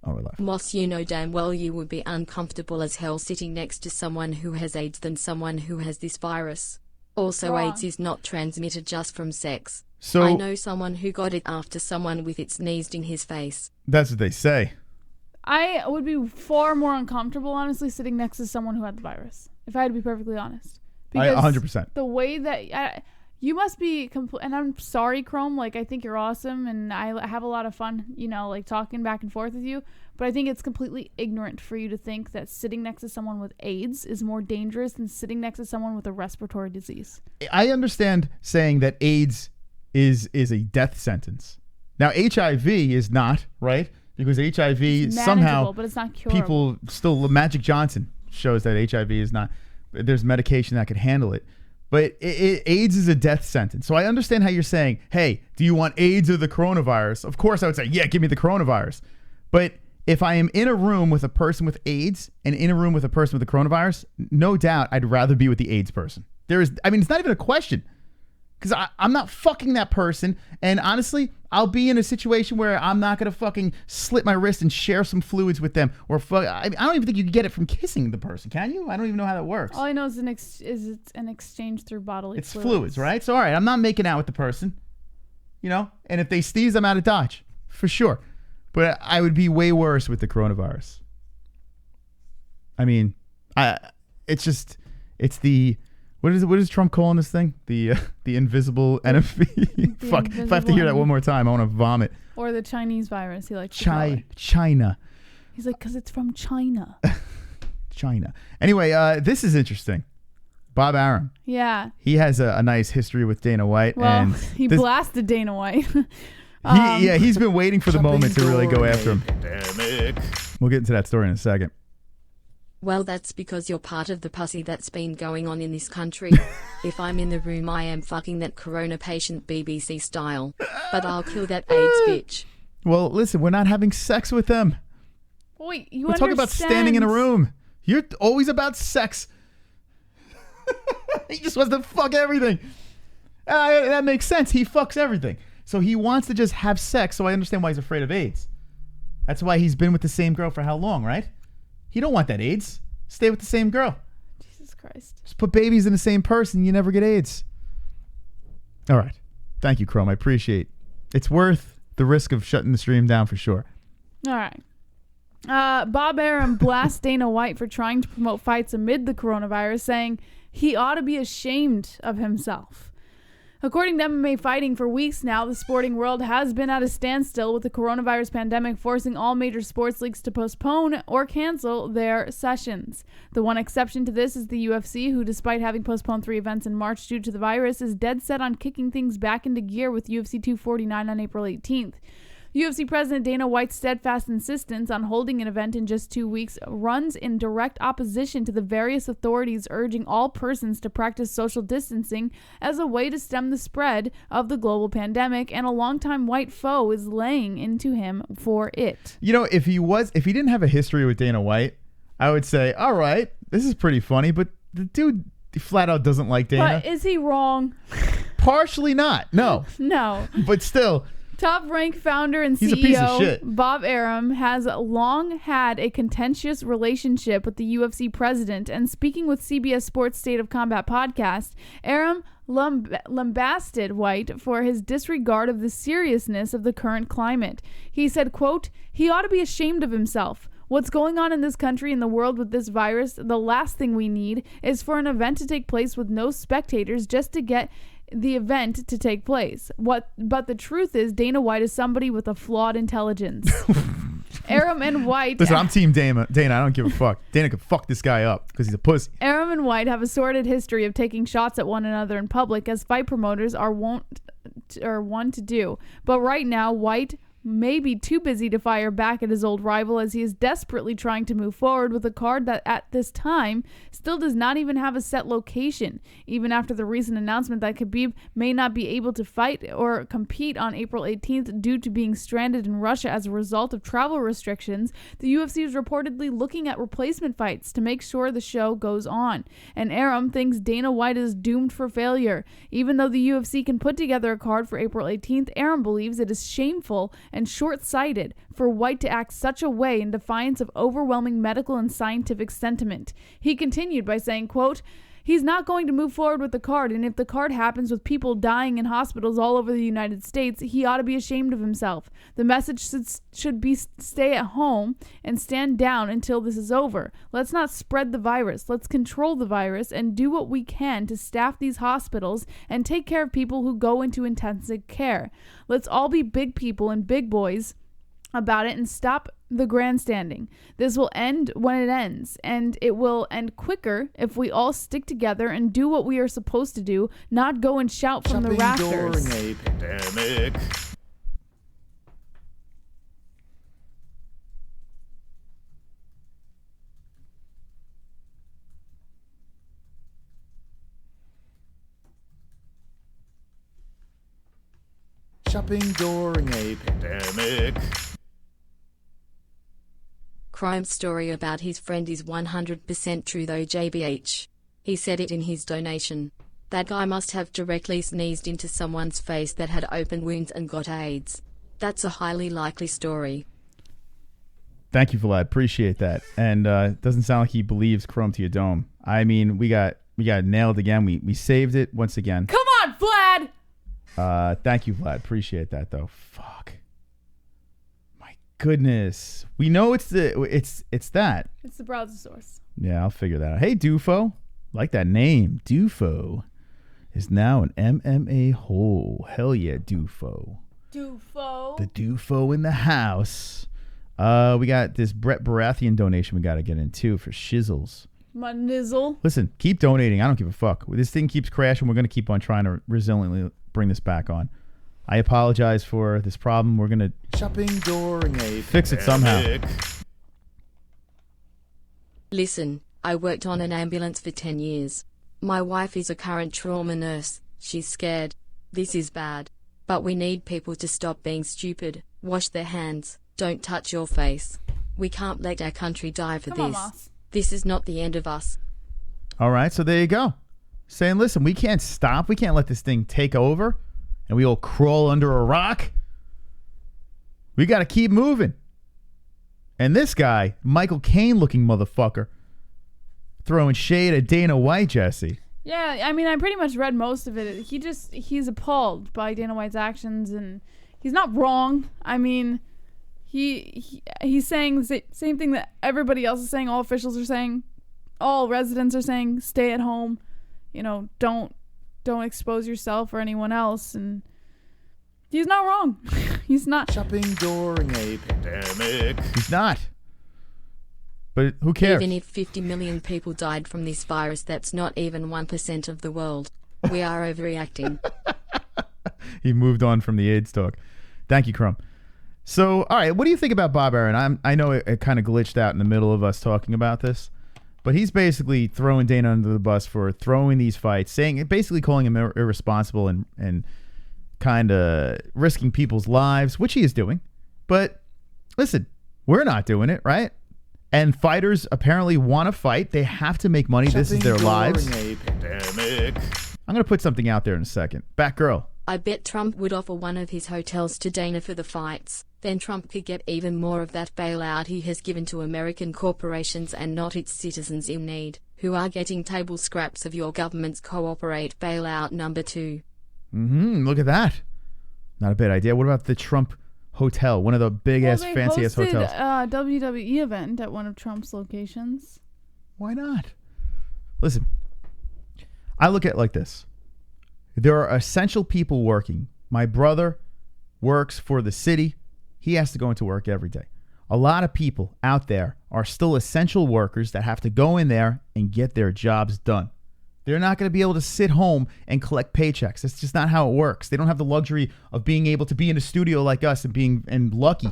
we're live. Moss, you know damn well you would be uncomfortable as hell sitting next to someone who has AIDS than someone who has this virus. Also, Wrong. AIDS is not transmitted just from sex. So I know someone who got it after someone with it sneezed in his face. that's what they say. I would be far more uncomfortable, honestly, sitting next to someone who had the virus. If I had to be perfectly honest. 100%. The way that... you must be... and I'm sorry, Chrome. Like, I think you're awesome, and I have a lot of fun, you know, like, talking back and forth with you. But I think it's completely ignorant for you to think that sitting next to someone with AIDS is more dangerous than sitting next to someone with a respiratory disease. I understand saying that AIDS is a death sentence. Now, HIV is not, right? Because HIV It's somehow... manageable, but it's not curable. People still... Magic Johnson shows that HIV is not... There's medication that could handle it. But AIDS is a death sentence. So I understand how you're saying, hey, do you want AIDS or the coronavirus? Of course I would say, yeah, give me the coronavirus. But if I am in a room with a person with AIDS and in a room with a person with the coronavirus, no doubt I'd rather be with the AIDS person. It's not even a question. Because I'm not fucking that person. And honestly, I'll be in a situation where I'm not going to fucking slit my wrist and share some fluids with them. Or I don't even think you can get it from kissing the person, can you? I don't even know how that works. All I know is it's an exchange through bodily fluids. It's fluids, right? So, all right, I'm not making out with the person. And if they sneeze, I'm out of Dodge. For sure. But I would be way worse with the coronavirus. What is Trump calling this thing? The invisible enemy. Fuck. If I have to hear that one more time, I want to vomit. Or the Chinese virus. He likes to call it. China. He's like, because it's from China. China. Anyway, this is interesting. Bob Arum. Yeah. He has a nice history with Dana White. Well, and he blasted Dana White. He's been waiting for the moment to really go after him. We'll get into that story in a second. Well, that's because you're part of the pussy that's been going on in this country. If I'm in the room, I am fucking that corona patient BBC style. But I'll kill that AIDS bitch. Well, listen, we're not having sex with them. Wait, we're talking about standing in a room. You're always about sex. He just wants to fuck everything. That makes sense. He fucks everything. So he wants to just have sex, so I understand why he's afraid of AIDS. That's why he's been with the same girl for how long, right? You don't want that AIDS. Stay with the same girl. Jesus Christ. Just put babies in the same person. You never get AIDS. All right. Thank you, Chrome. I appreciate it. It's worth the risk of shutting the stream down for sure. All right. Bob Arum blasts Dana White for trying to promote fights amid the coronavirus, saying he ought to be ashamed of himself. According to MMA Fighting, for weeks now, the sporting world has been at a standstill with the coronavirus pandemic forcing all major sports leagues to postpone or cancel their sessions. The one exception to this is the UFC, who, despite having postponed 3 events in March due to the virus, is dead set on kicking things back into gear with UFC 249 on April 18th. UFC President Dana White's steadfast insistence on holding an event in just 2 weeks runs in direct opposition to the various authorities urging all persons to practice social distancing as a way to stem the spread of the global pandemic, and a longtime White foe is laying into him for it. If he didn't have a history with Dana White, I would say, all right, this is pretty funny, but the dude flat out doesn't like Dana. But is he wrong? Partially not. No. No. But still. Top rank founder and He's a piece of CEO shit. Bob Arum has long had a contentious relationship with the UFC president, and speaking with CBS Sports State of Combat podcast, Arum lambasted White for his disregard of the seriousness of the current climate. He said, quote, "He ought to be ashamed of himself. What's going on in this country and the world with this virus, the last thing we need is for an event to take place with no spectators just to get the event to take place. But the truth is, Dana White is somebody with a flawed intelligence." Arum and White... Listen, I'm team Dana. I don't give a fuck. Dana could fuck this guy up because he's a pussy. Arum and White have a sordid history of taking shots at one another in public, as fight promoters are one to do. But right now, White may be too busy to fire back at his old rival, as he is desperately trying to move forward with a card that at this time still does not even have a set location. Even after the recent announcement that Khabib may not be able to fight or compete on April 18th due to being stranded in Russia as a result of travel restrictions, the UFC is reportedly looking at replacement fights to make sure the show goes on. And Arum thinks Dana White is doomed for failure. Even though the UFC can put together a card for April 18th, Arum believes it is shameful and short-sighted for White to act such a way in defiance of overwhelming medical and scientific sentiment. He continued by saying, quote, "He's not going to move forward with the card, and if the card happens with people dying in hospitals all over the United States, he ought to be ashamed of himself. The message should be stay at home and stand down until this is over. Let's not spread the virus. Let's control the virus and do what we can to staff these hospitals and take care of people who go into intensive care. Let's all be big people and big boys about it and stop the grandstanding. This will end when it ends, and it will end quicker if we all stick together and do what we are supposed to do, not go and shout from the rafters." During a pandemic. Shopping during a pandemic. Crime's story about his friend is 100% true though, JBH. He said it in his donation. That guy must have directly sneezed into someone's face that had open wounds and got AIDS. That's a highly likely story. Thank you, Vlad. Appreciate that. And it doesn't sound like he believes Chrome to your dome. I mean, we got nailed again. We saved it once again. Come on, Vlad! Thank you, Vlad. Appreciate that, though. Fuck. My goodness. We know it's that. It's the browser source. Yeah, I'll figure that out. Hey, Dufo. Like that name. Dufo is now an MMA hole. Hell yeah, Dufo. Dufo. The Dufo in the house. We got this Brett Baratheon donation we got to get in too for shizzles. My nizzle. Listen, keep donating. I don't give a fuck. This thing keeps crashing. We're going to keep on trying to resiliently bring this back on. I apologize for this problem. We're going to Shopping during a fix it somehow. pandemic. Listen, I worked on an ambulance for 10 years. My wife is a current trauma nurse. She's scared. This is bad. But we need people to stop being stupid. Wash their hands. Don't touch your face. We can't let our country die for Come on, this. Moss. This is not the end of us. All right, so there you go. Saying, listen, we can't stop. We can't let this thing take over and we all crawl under a rock. We got to keep moving. And this guy, Michael Caine looking motherfucker, throwing shade at Dana White, Jesse. Yeah, I mean, I pretty much read most of it. He's appalled by Dana White's actions, and he's not wrong. I mean, he's saying the same thing that everybody else is saying, all officials are saying, all residents are saying, stay at home, don't expose yourself or anyone else, and he's not wrong. He's not. Shopping during a pandemic. He's not. But who cares? Even if 50 million people died from this virus, that's not even 1% of the world. We are overreacting. He moved on from the AIDS talk. Thank you, Crumb. So, all right, what do you think about Bob Arum? I know it kind of glitched out in the middle of us talking about this, but he's basically throwing Dana under the bus for throwing these fights, basically calling him irresponsible and kind of risking people's lives, which he is doing. But listen, we're not doing it, right? And fighters apparently want to fight. They have to make money. This is their lives. During a pandemic. I'm going to put something out there in a second. Batgirl. I bet Trump would offer one of his hotels to Dana for the fights. Then Trump could get even more of that bailout he has given to American corporations and not its citizens in need, who are getting table scraps of your government's cooperate bailout number 2. Look at that. Not a bad idea. What about the Trump hotel? One of the big-ass, fancy-ass hotels. WWE event at one of Trump's locations. Why not? Listen, I look at it like this. There are essential people working. My brother works for the city. He has to go into work every day. A lot of people out there are still essential workers that have to go in there and get their jobs done. They're not going to be able to sit home and collect paychecks. That's just not how it works. They don't have the luxury of being able to be in a studio like us and lucky.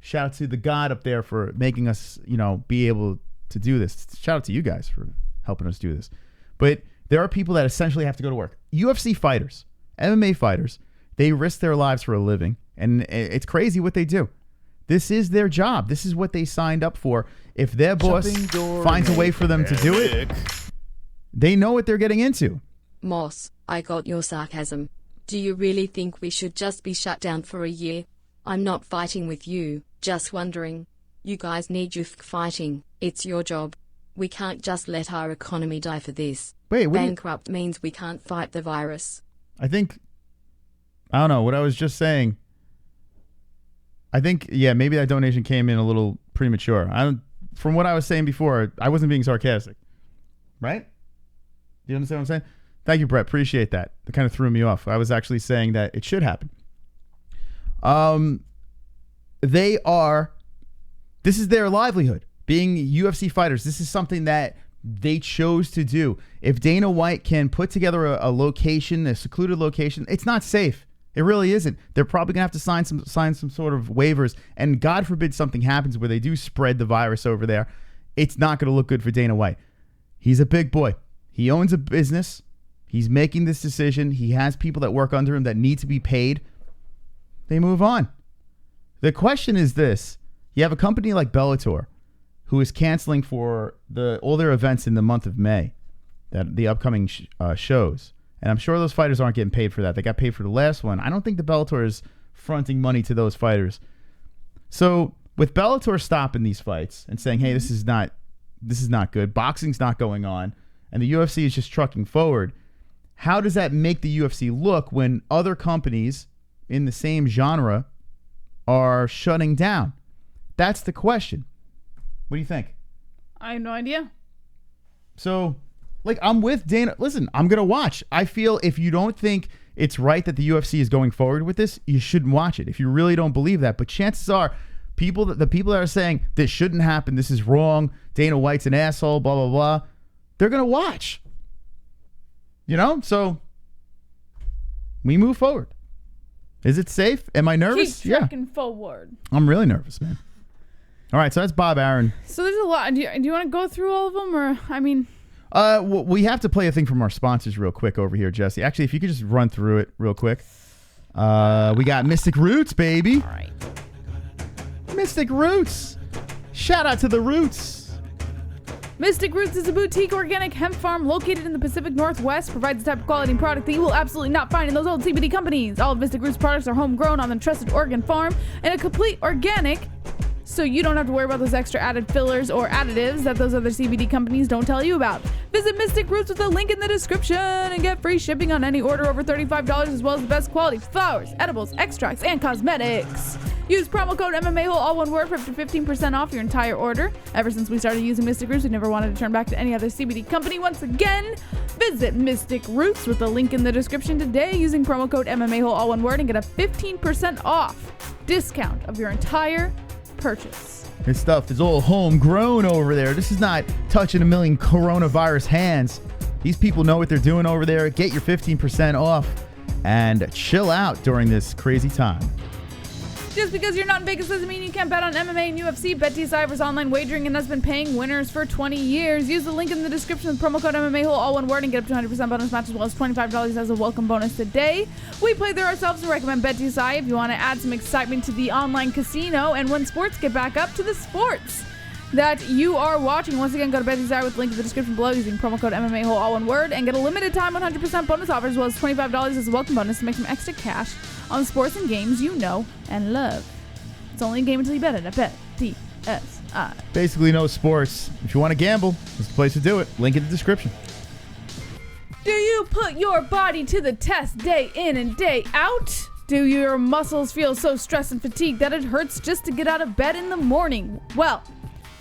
Shout out to the God up there for making us, be able to do this. Shout out to you guys for helping us do this. But there are people that essentially have to go to work. UFC fighters, MMA fighters, they risk their lives for a living, and it's crazy what they do. This is their job. This is what they signed up for. If their boss finds a way for them to do it, they know what they're getting into. Moss, I got your sarcasm. Do you really think we should just be shut down for a year? I'm not fighting with you, just wondering. You guys need youth fighting. It's your job. We can't just let our economy die for this. Wait, bankrupt means we can't fight the virus. I don't know what I was just saying. I think, maybe that donation came in a little premature. From what I was saying before, I wasn't being sarcastic. Right? Do you understand what I'm saying? Thank you, Brett. Appreciate that. That kind of threw me off. I was actually saying that it should happen. This is their livelihood. Being UFC fighters, this is something that they chose to do. If Dana White can put together a location, a secluded location, it's not safe. It really isn't. They're probably gonna have to sign some sort of waivers, and God forbid something happens where they do spread the virus over there. It's not gonna look good for Dana White. He's a big boy. He owns a business. He's making this decision. He has people that work under him that need to be paid. They move on. The question is this. You have a company like Bellator who is canceling for all their events in the month of May, that the upcoming shows. And I'm sure those fighters aren't getting paid for that. They got paid for the last one. I don't think the Bellator is fronting money to those fighters. So with Bellator stopping these fights and saying, hey, this is not good, boxing's not going on, and the UFC is just trucking forward, how does that make the UFC look when other companies in the same genre are shutting down? That's the question. What do you think? I have no idea. So, like, I'm with Dana. Listen, I'm going to watch. I feel if you don't think it's right that the UFC is going forward with this, you shouldn't watch it if you really don't believe that. But chances are, the people that are saying this shouldn't happen, this is wrong, Dana White's an asshole, blah, blah, blah, they're going to watch. You know? So, we move forward. Is it safe? Am I nervous? Keep trucking forward. I'm really nervous, man. All right, so that's Bob Arum. So there's a lot. Do you want to go through all of them, or I mean? We have to play a thing from our sponsors real quick over here, Jesse. Actually, if you could just run through it real quick. We got Mystic Roots, baby. All right. Mystic Roots. Shout out to the Roots. Mystic Roots is a boutique organic hemp farm located in the Pacific Northwest. Provides the type of quality and product that you will absolutely not find in those old CBD companies. All of Mystic Roots products are homegrown on the trusted Oregon farm and a complete organic, so you don't have to worry about those extra added fillers or additives that those other CBD companies don't tell you about. Visit Mystic Roots with a link in the description and get free shipping on any order over $35, as well as the best quality flowers, edibles, extracts, and cosmetics. Use promo code MMA-Hole, all one word, for up to 15% off your entire order. Ever since we started using Mystic Roots, we never wanted to turn back to any other CBD company. Once again, visit Mystic Roots with the link in the description today using promo code MMA-Hole, all one word, and get a 15% off discount of your entire purchase. This stuff is all homegrown over there. This is not touching a million coronavirus hands. These people know what they're doing over there. Get your 15% off and chill out during this crazy time. Just because you're not in Vegas doesn't mean you can't bet on MMA and UFC. BetDSI offers online wagering and has been paying winners for 20 years. Use the link in the description with promo code MMA-Hole, all one word, and get up to 100% bonus match as well as $25 as a welcome bonus today. We play there ourselves and recommend BetDSI if you want to add some excitement to the online casino and when sports get back up to the sports that you are watching. Once again, go to BetDSI with the link in the description below using promo code MMA-Hole, all one word, and get a limited time 100% bonus offer as well as $25 as a welcome bonus to make some extra cash on sports and games you know and love. It's only a game until you bet it at BetDSI. Basically, no sports. If you want to gamble, this is the place to do it. Link in the description. Do you put your body to the test day in and day out? Do your muscles feel so stressed and fatigued that it hurts just to get out of bed in the morning? Well,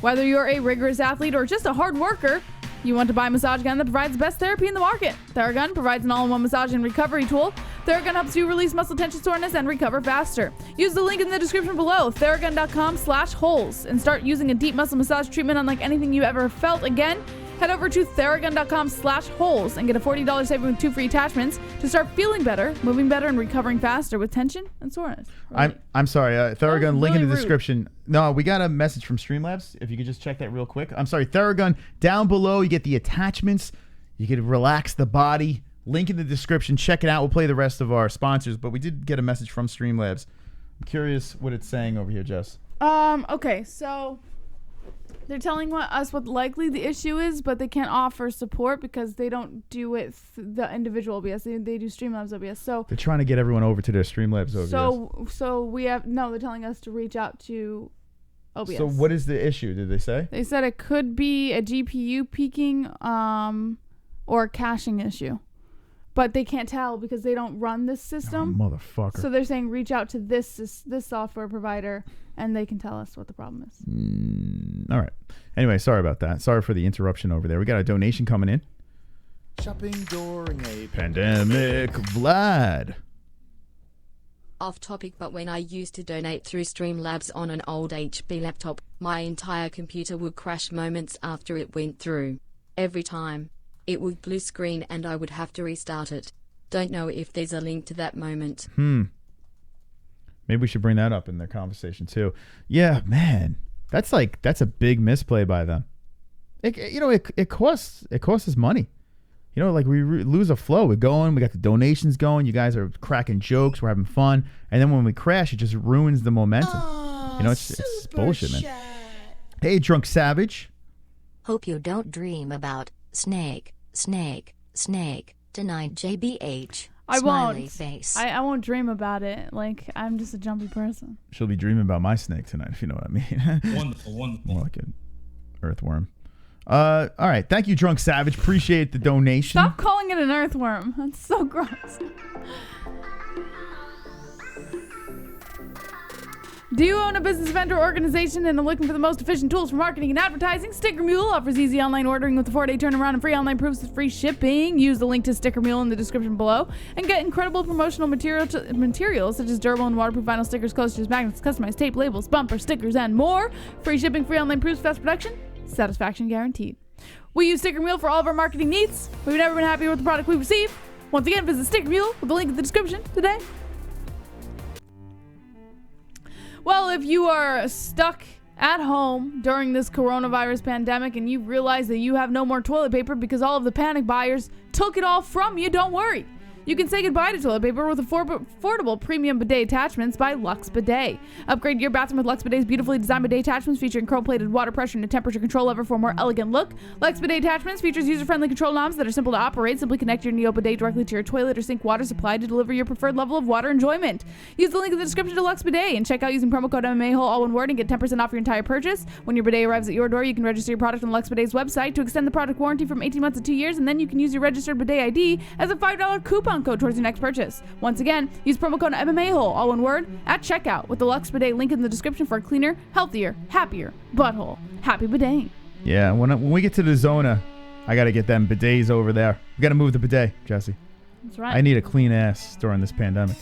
whether you're a rigorous athlete or just a hard worker, you want to buy a massage gun that provides the best therapy in the market. Theragun provides an all-in-one massage and recovery tool. Theragun helps you release muscle tension, soreness, and recover faster. Use the link in the description below, theragun.com/holes, and start using a deep muscle massage treatment unlike anything you ever felt. Again, head over to theragun.com/holes and get a $40 saving with 2 free attachments to start feeling better, moving better, and recovering faster with tension and soreness. Really. I'm sorry, Theragun, link in the really description. No, we got a message from Streamlabs. If you could just check that real quick. I'm sorry, Theragun, down below, you get the attachments. You can relax the body. Link in the description. Check it out. We'll play the rest of our sponsors, but we did get a message from Streamlabs. I'm curious what it's saying over here, Jess. Okay, so they're telling us what likely the issue is, but they can't offer support because they don't do it the individual OBS. They do Streamlabs OBS. So they're trying to get everyone over to their Streamlabs OBS. So we have they're telling us to reach out to OBS. So what is the issue? Did they say? They said it could be a GPU peaking or a caching issue. But they can't tell because they don't run this system. Oh, motherfucker. So they're saying reach out to this software provider and they can tell us what the problem is. All right. Anyway, sorry about that. Sorry for the interruption over there. We got a donation coming in. Shopping during a Pandemic Vlad. Off topic, but when I used to donate through Streamlabs on an old HP laptop, my entire computer would crash moments after it went through. Every time. It would blue screen and I would have to restart it. Don't know if there's a link to that moment. Maybe we should bring that up in their conversation too. Yeah, man. That's a big misplay by them. It costs us money. You know, like we lose a flow. We're going, we got the donations going. You guys are cracking jokes. We're having fun. And then when we crash, it just ruins the momentum. You know, it's bullshit, man. Hey, Drunk Savage. Hope you don't dream about snake tonight, JBH. I Smiley won't. face. I won't dream about it. Like, I'm just a jumpy person. She'll be dreaming about my snake tonight, if you know what I mean. Wonderful. More like an earthworm. All right. Thank you, Drunk Savage. Appreciate the donation. Stop calling it an earthworm. That's so gross. Do you own a business, event, or organization and are looking for the most efficient tools for marketing and advertising? Sticker Mule offers easy online ordering with a 4-day turnaround and free online proofs of free shipping. Use the link to Sticker Mule in the description below and get incredible promotional materials such as durable and waterproof vinyl stickers, coasters, magnets, customized tape, labels, bumper stickers, and more. Free shipping, free online proofs, fast production, satisfaction guaranteed. We use Sticker Mule for all of our marketing needs. We've never been happier with the product we receive. Once again, visit Sticker Mule with the link in the description today. Well, if you are stuck at home during this coronavirus pandemic and you realize that you have no more toilet paper because all of the panic buyers took it all from you, don't worry. You can say goodbye to toilet paper with affordable premium bidet attachments by Lux Bidet. Upgrade your bathroom with Lux Bidet's beautifully designed bidet attachments featuring chrome-plated water pressure and a temperature control lever for a more elegant look. Lux Bidet attachments features user-friendly control knobs that are simple to operate. Simply connect your Neo bidet directly to your toilet or sink water supply to deliver your preferred level of water enjoyment. Use the link in the description to Lux Bidet and check out using promo code MMA-Hole, all one word, and get 10% off your entire purchase. When your bidet arrives at your door, you can register your product on Lux Bidet's website to extend the product warranty from 18 months to 2 years, and then you can use your registered bidet ID as a $5 coupon code towards your next purchase. Once again, use promo code MMA-Hole, all one word, at checkout with the Lux Bidet link in the description for a cleaner, healthier, happier butthole. Happy bidet. Yeah, when we get to the Zona, I got to get them bidets over there. We got to move the bidet, Jesse. That's right. I need a clean ass during this pandemic.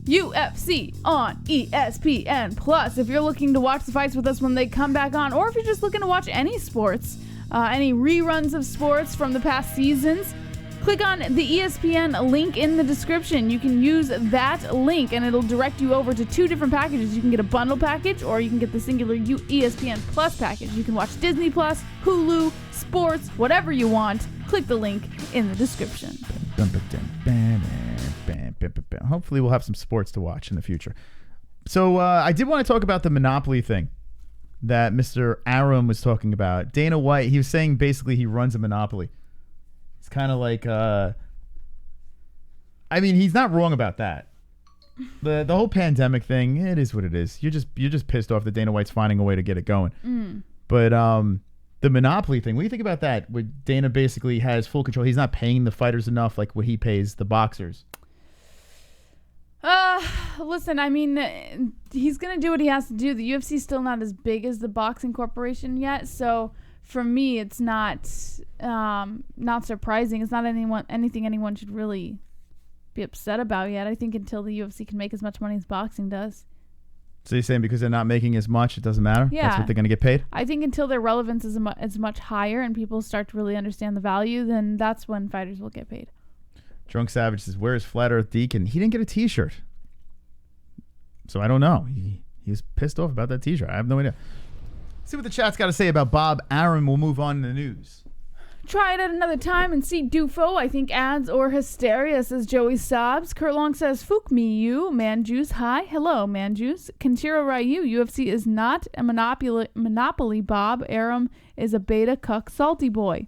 UFC on ESPN Plus. If you're looking to watch the fights with us when they come back on, or if you're just looking to watch any sports, any reruns of sports from the past seasons, click on the ESPN link in the description. You can use that link and it'll direct you over to 2 different packages. You can get a bundle package or you can get the singular ESPN Plus package. You can watch Disney Plus, Hulu, sports, whatever you want. Click the link in the description. Hopefully we'll have some sports to watch in the future. So I did want to talk about the Monopoly thing that Mr. Arum was talking about. Dana White, he was saying basically he runs a monopoly. It's kind of like, I mean, he's not wrong about that. The whole pandemic thing, it is what it is. You're just pissed off that Dana White's finding a way to get it going. But the monopoly thing, what do you think about that? Where Dana basically has full control. He's not paying the fighters enough like what he pays the boxers. Listen, I mean, he's going to do what he has to do. The UFC is still not as big as the boxing corporation yet, so for me, it's not surprising. It's not anything anyone should really be upset about yet. I think until the UFC can make as much money as boxing does. So you're saying because they're not making as much, it doesn't matter? Yeah. That's what they're going to get paid? I think until their relevance is much higher and people start to really understand the value, then that's when fighters will get paid. Drunk Savage says, where's Flat Earth Deacon? He didn't get a t-shirt. So I don't know. He was pissed off about that t-shirt. I have no idea. See what the chat's got to say about Bob Arum. We'll move on to the news. Try it at another time and see Dufo. I think ads or hysteria, says Joey Sobs. Kurt Long says, Fook me you. Man Juice, hi. Hello, Man Juice. Kenshiro Ryu, UFC is not a monopoly, Bob. Arum is a beta cuck salty boy.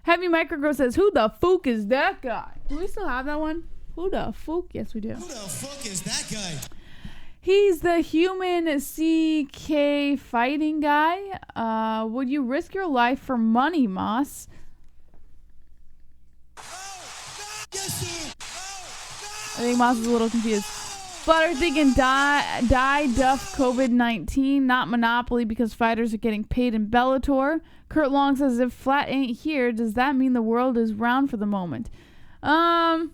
Heavy Microgrow says, who the fook is that guy? Do we still have that one? Who the fook? Yes, we do. Who the fuck is that guy? He's the human CK fighting guy. Would you risk your life for money, Moss? I think Moss is a little confused. Flutter thinking die duff COVID-19, not Monopoly because fighters are getting paid in Bellator. Kurt Long says, if Flat ain't here, does that mean the world is round for the moment? I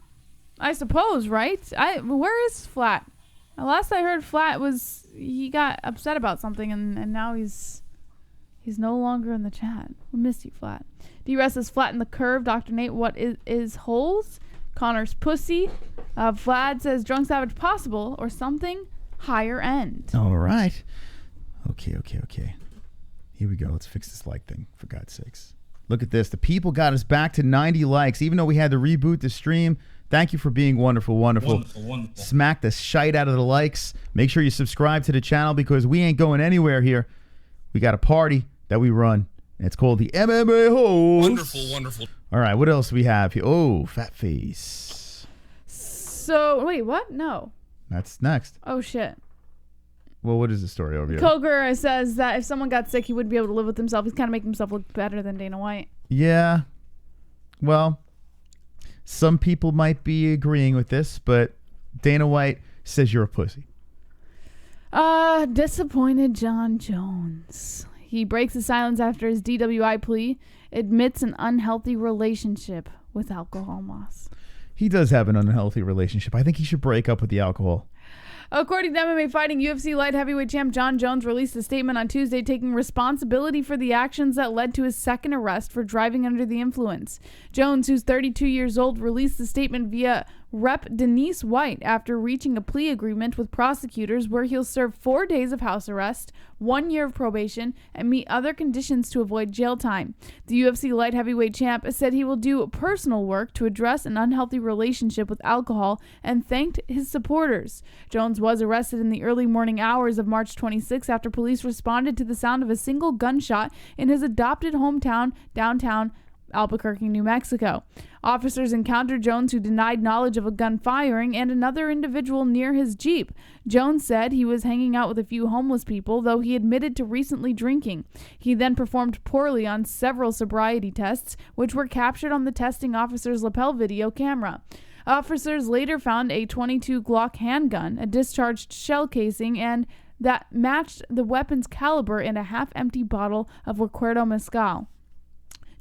suppose, right? Where is Flat? Last I heard, Flat was, he got upset about something and now he's no longer in the chat. We missed you, Flat. DRS is Flat in the curve. Dr. Nate, what is holes? Connor's pussy. Vlad says Drunk Savage possible or something higher end. All right. Okay. Here we go. Let's fix this like thing, for God's sakes. Look at this. The people got us back to 90 likes. Even though we had to reboot the stream, Thank you for being wonderful. Wonderful. Smack the shite out of the likes. Make sure you subscribe to the channel because we ain't going anywhere here. We got a party that we run. And it's called the MMA-Holes. Wonderful. All right, what else we have here? Oh, fat face. So, wait, what? No. That's next. Oh, shit. Well, what is the story over here? Cogar says that if someone got sick, he wouldn't be able to live with himself. He's kind of making himself look better than Dana White. Yeah. Well, some people might be agreeing with this, but Dana White says you're a pussy. Disappointed Jon Jones. He breaks his silence after his DWI plea, admits an unhealthy relationship with alcohol, Moss. He does have an unhealthy relationship. I think he should break up with the alcohol. According to MMA Fighting, UFC light heavyweight champ Jon Jones released a statement on Tuesday taking responsibility for the actions that led to his second arrest for driving under the influence. Jones, who's 32 years old, released the statement via Rep. Denise White after reaching a plea agreement with prosecutors where he'll serve 4 days of house arrest, 1 year of probation, and meet other conditions to avoid jail time. The UFC light heavyweight champ said he will do personal work to address an unhealthy relationship with alcohol and thanked his supporters. Jones was arrested in the early morning hours of March 26 after police responded to the sound of a single gunshot in his adopted hometown, downtown Albuquerque, New Mexico. Officers encountered Jones, who denied knowledge of a gun firing, and another individual near his Jeep. Jones said he was hanging out with a few homeless people, though he admitted to recently drinking. He then performed poorly on several sobriety tests, which were captured on the testing officer's lapel video camera. Officers later found a .22 Glock handgun, a discharged shell casing, and that matched the weapon's caliber in a half-empty bottle of Recuerdo Mezcal.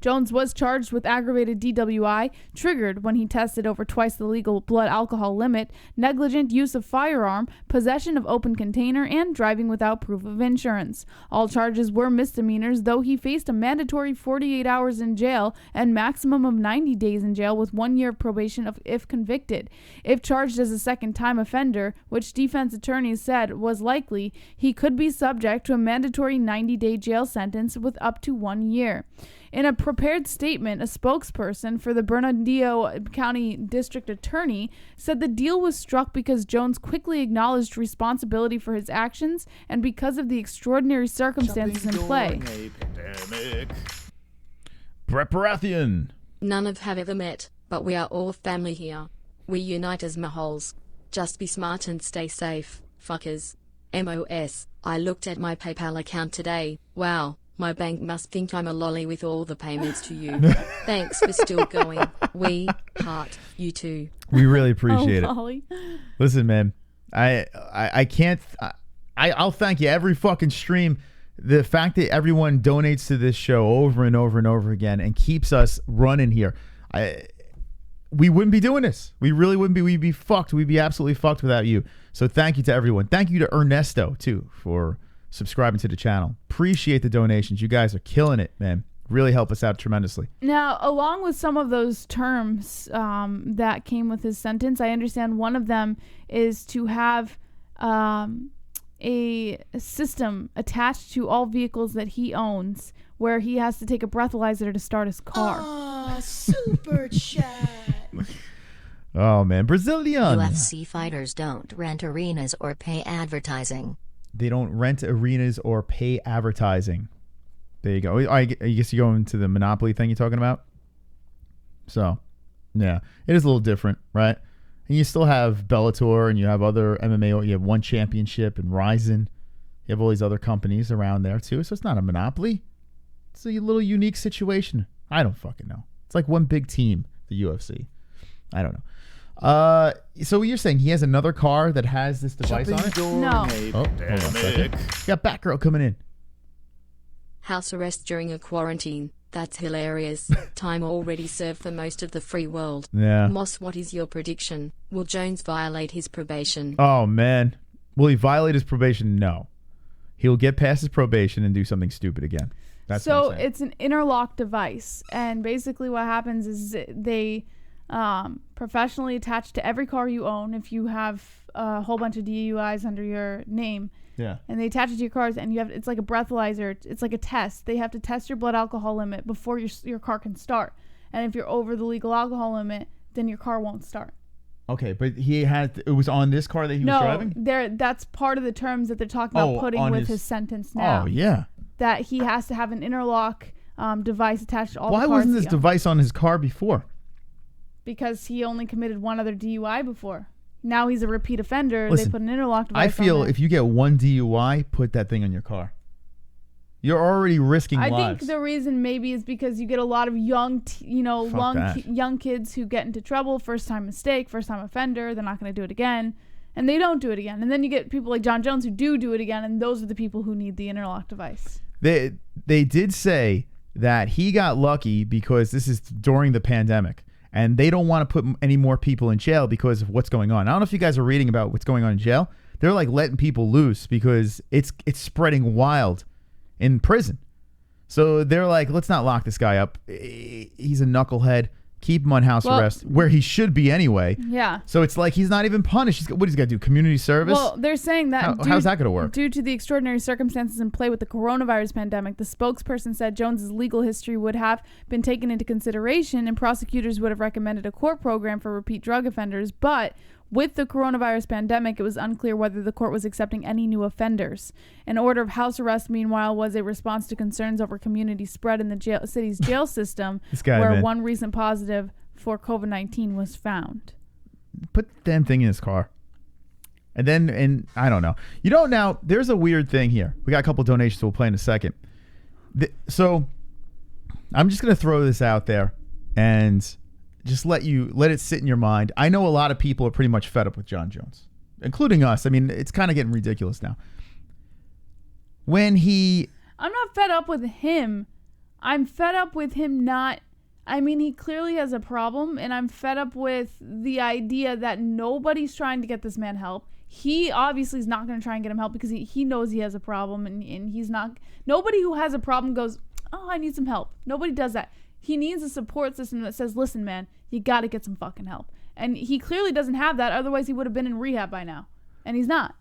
Jones was charged with aggravated DWI, triggered when he tested over twice the legal blood alcohol limit, negligent use of firearm, possession of open container, and driving without proof of insurance. All charges were misdemeanors, though he faced a mandatory 48 hours in jail and maximum of 90 days in jail with 1 year of probation if convicted. If charged as a second-time offender, which defense attorneys said was likely, he could be subject to a mandatory 90-day jail sentence with up to 1 year. In a prepared statement, a spokesperson for the Bernardino County District Attorney said the deal was struck because Jones quickly acknowledged responsibility for his actions and because of the extraordinary circumstances in play. Brett Baratheon. None of have ever met, but we are all family here. We unite as maholes. Just be smart and stay safe, fuckers. MOS, I looked at my PayPal account today. Wow. My bank must think I'm a lolly with all the payments to you. Thanks for still going. We heart you too. We really appreciate it. Lolly. Listen, man, I can't. I'll thank you every fucking stream. The fact that everyone donates to this show over and over and over again and keeps us running here. We wouldn't be doing this. We really wouldn't be. We'd be fucked. We'd be absolutely fucked without you. So thank you to everyone. Thank you to Ernesto too for subscribing to the channel. Appreciate the donations. You guys are killing it, man. Really help us out tremendously. Now, along with some of those terms that came with his sentence, I understand one of them is to have a system attached to all vehicles that he owns where he has to take a breathalyzer to start his car. Oh, super chat. Oh, man. Brazilian. UFC fighters don't rent arenas or pay advertising. They don't rent arenas or pay advertising. There you go. I guess you go into the Monopoly thing you're talking about. So, yeah, it is a little different, right? And you still have Bellator and you have other MMA. You have One Championship and Ryzen. You have all these other companies around there too. So it's not a monopoly. It's a little unique situation. I don't fucking know. It's like one big team, the UFC. I don't know. So you're saying he has another car that has this device on it? No. Oh, hold on a second. Got Batgirl coming in. House arrest during a quarantine. That's hilarious. Time already served for most of the free world. Yeah. Moss, what is your prediction? Will Jones violate his probation? Oh, man. Will he violate his probation? No. He'll get past his probation and do something stupid again. That's so what I'm saying. it's an interlock device. And basically what happens is they professionally attach to every car you own if you have a whole bunch of DUIs under your name. Yeah. And they attach it to your cars, and it's like a breathalyzer. It's like a test. They have to test your blood alcohol limit before your car can start. And if you're over the legal alcohol limit, then your car won't start. Okay, but it was on this car that he was driving? No, that's part of the terms that they're talking about putting with his sentence now. Oh, yeah. That he has to have an interlock device attached to all the cars. Why wasn't this device on his car before? Because he only committed one other DUI before. Now he's a repeat offender. Listen, they put an interlock device I feel on there. if you get one DUI, put that thing on your car. You're already risking lives. I think the reason maybe is because you get a lot of young, young kids who get into trouble, first time mistake, first time offender. They're not going to do it again, and they don't do it again. And then you get people like Jon Jones who do it again, and those are the people who need the interlock device. They did say that he got lucky because this is during the pandemic, and they don't want to put any more people in jail because of what's going on. I don't know if you guys are reading about what's going on in jail. They're like letting people loose because it's spreading wild in prison. So they're like, let's not lock this guy up. He's a knucklehead. Keep him on house arrest, where he should be anyway. Yeah. So it's like he's not even punished. What he's got to do? Community service? Well, they're saying that how's that going to work? Due to the extraordinary circumstances in play with the coronavirus pandemic, the spokesperson said Jones's legal history would have been taken into consideration, and prosecutors would have recommended a court program for repeat drug offenders. But with the coronavirus pandemic, it was unclear whether the court was accepting any new offenders. An order of house arrest, meanwhile, was a response to concerns over community spread in the city's jail system, one recent positive for COVID-19 was found. Put the damn thing in his car. And I don't know. Now, there's a weird thing here. We got a couple donations we'll play in a second. So I'm just going to throw this out there and just let it sit in your mind. I know a lot of people are pretty much fed up with Jon Jones, including us. I mean, it's kind of getting ridiculous now. I'm not fed up with him. I'm fed up with him he clearly has a problem, and I'm fed up with the idea that nobody's trying to get this man help. He obviously is not going to try and get him help because he knows he has a problem, and he's not. Nobody who has a problem goes, oh, I need some help. Nobody does that. He needs a support system that says, listen, man, you got to get some fucking help. And he clearly doesn't have that. Otherwise, he would have been in rehab by now. And he's not.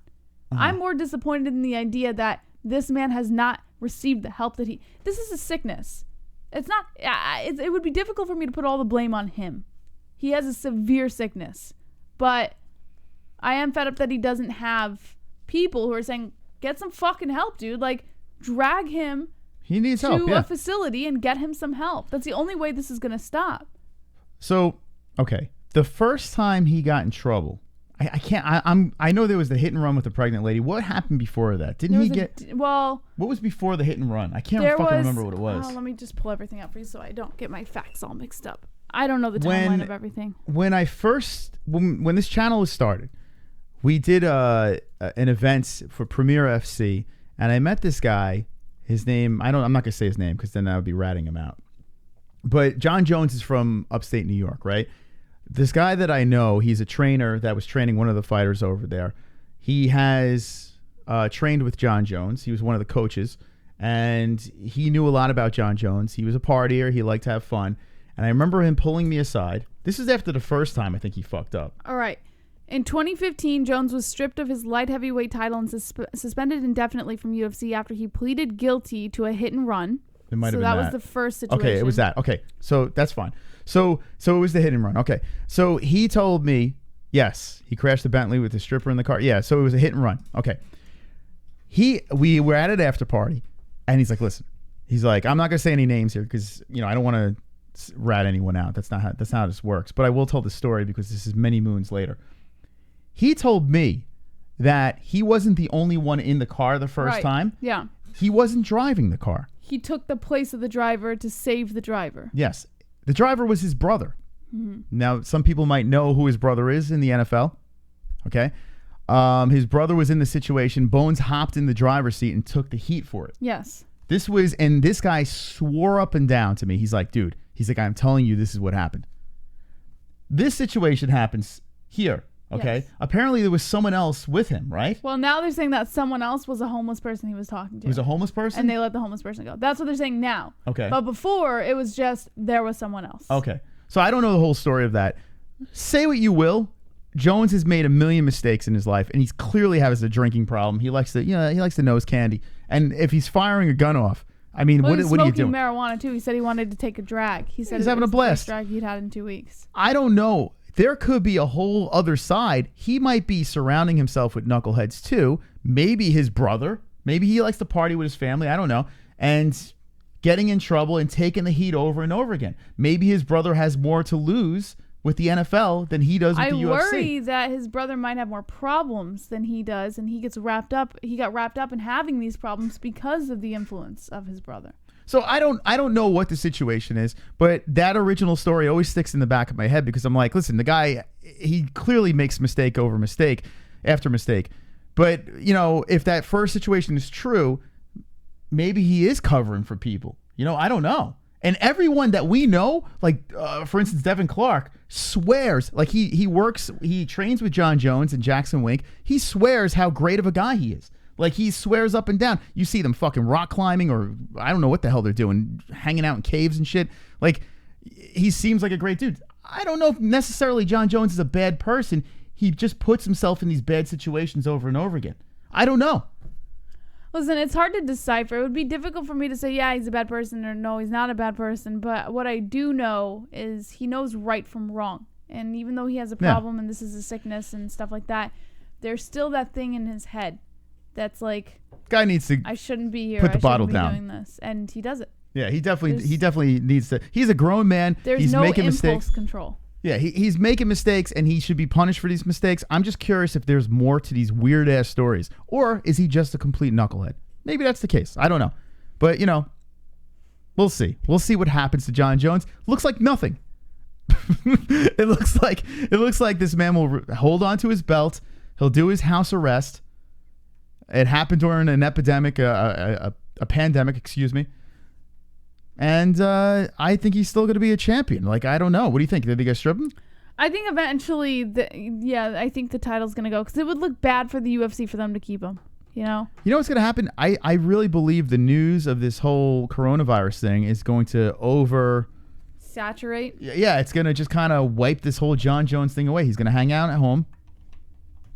I'm more disappointed in the idea that this man has not received the help that this is a sickness. It's not, it would be difficult for me to put all the blame on him. He has a severe sickness. But I am fed up that he doesn't have people who are saying, get some fucking help, dude. Like, drag him He needs help, to a facility and get him some help. That's the only way this is going to stop. So, okay. The first time he got in trouble, I know there was the hit and run with the pregnant lady. What happened before that? Didn't he get... Well... What was before the hit and run? I can't fucking remember what it was. Oh, let me just pull everything up for you so I don't get my facts all mixed up. I don't know the timeline of everything. When this channel was started, we did an event for Premier FC, and I met this guy. His name, I'm not going to say his name because then I would be ratting him out. But Jon Jones is from upstate New York, right? This guy that I know, he's a trainer that was training one of the fighters over there. He has trained with Jon Jones. He was one of the coaches, and he knew a lot about Jon Jones. He was a partier. He liked to have fun. And I remember him pulling me aside. This is after the first time I think he fucked up. All right. In 2015, Jones was stripped of his light heavyweight title and suspended indefinitely from UFC after he pleaded guilty to a hit and run. It might have been that. So that was the first situation. Okay, it was that. Okay, so that's fine. So it was the hit and run. Okay, so he told me, yes, he crashed the Bentley with the stripper in the car. Yeah, so it was a hit and run. Okay. We were at an after party, and he's like, listen, he's like, I'm not going to say any names here because, I don't want to rat anyone out. That's not how this works. But I will tell the story because this is many moons later. He told me that he wasn't the only one in the car the first time. Yeah. He wasn't driving the car. He took the place of the driver to save the driver. Yes. The driver was his brother. Mm-hmm. Now, some people might know who his brother is in the NFL. Okay. His brother was in the situation. Bones hopped in the driver's seat and took the heat for it. Yes. And this guy swore up and down to me. He's like, dude, I'm telling you, this is what happened. This situation happens here. Okay. Yes. Apparently there was someone else with him, right? Well, now they're saying that someone else was a homeless person he was talking to. He was a homeless person? And they let the homeless person go. That's what they're saying now. Okay. But before, it was just there was someone else. Okay. So I don't know the whole story of that. Say what you will. Jones has made a million mistakes in his life, and he's clearly has a drinking problem. He likes to nose candy. And if he's firing a gun off, I mean, what are you doing? He's smoking marijuana too. He said he wanted to take a drag. He said he's having a blast. The first drag he'd had in 2 weeks. I don't know. there could be a whole other side. He might be surrounding himself with knuckleheads too. Maybe his brother. Maybe he likes to party with his family. I don't know. And getting in trouble and taking the heat over and over again. Maybe his brother has more to lose with the NFL than he does with the UFC. I worry that his brother might have more problems than he does, and he got wrapped up in having these problems because of the influence of his brother. So I don't know what the situation is, but that original story always sticks in the back of my head because I'm like, listen, the guy, he clearly makes mistake over mistake after mistake. But, you know, if that first situation is true, maybe he is covering for people. You know, I don't know. And everyone that we know, like, for instance, Devin Clark, swears, like he trains with Jon Jones and Jackson Wink. He swears how great of a guy he is. Like, he swears up and down. You see them fucking rock climbing, or I don't know what the hell they're doing, hanging out in caves and shit. Like, he seems like a great dude. I don't know if necessarily Jon Jones is a bad person. He just puts himself in these bad situations over and over again. I don't know. Listen, it's hard to decipher. It would be difficult for me to say, yeah, he's a bad person, or no, he's not a bad person. But what I do know is he knows right from wrong. And even though he has a problem and this is a sickness and stuff like that, there's still that thing in his head that's like, guy needs to I shouldn't be here. Put the I bottle shouldn't be down. doing this. And he does it. Yeah, he definitely needs to. He's a grown man. There's he's no making impulse mistakes. control. Yeah, he's making mistakes, and he should be punished for these mistakes. I'm just curious if there's more to these weird-ass stories, or is he just a complete knucklehead? Maybe that's the case. I don't know. But, you know, we'll see. We'll see what happens to Jon Jones. Looks like nothing. It looks like this man will hold on to his belt. He'll do his house arrest. It happened during an epidemic, a pandemic, excuse me. And I think he's still going to be a champion. Like, I don't know. What do you think? Did they go strip him? I think eventually, I think the title's going to go, because it would look bad for the UFC for them to keep him, you know? You know what's going to happen? I really believe the news of this whole coronavirus thing is going to saturate. Yeah, it's going to just kind of wipe this whole Jon Jones thing away. He's going to hang out at home,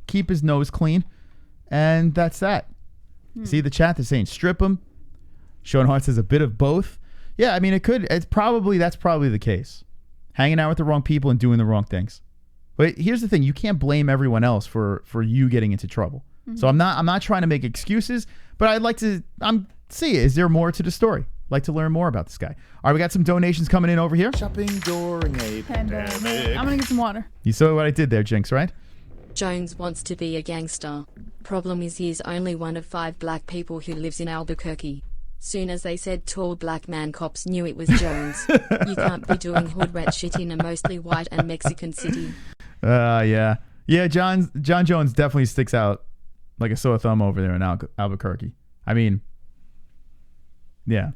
keep his nose clean, and that's that. See, the chat is saying strip him. Sean Hart says a bit of both. Yeah, I mean, that's probably the case. Hanging out with the wrong people and doing the wrong things. But here's the thing, you can't blame everyone else for you getting into trouble. Mm-hmm. So I'm not trying to make excuses, but I'd like to see, is there more to the story? Like to learn more about this guy. All right, we got some donations coming in over here. Shopping during a pandemic. I'm going to get some water. You saw what I did there, Jinx, right? Jones wants to be a gangster. Problem is he's only one of 5 black people who lives in Albuquerque. Soon as they said tall black man, cops knew it was Jones. You can't be doing hood rat shit in a mostly white and Mexican city. Yeah. Yeah, Jon Jones definitely sticks out like a sore thumb over there in Albuquerque. I mean, yeah.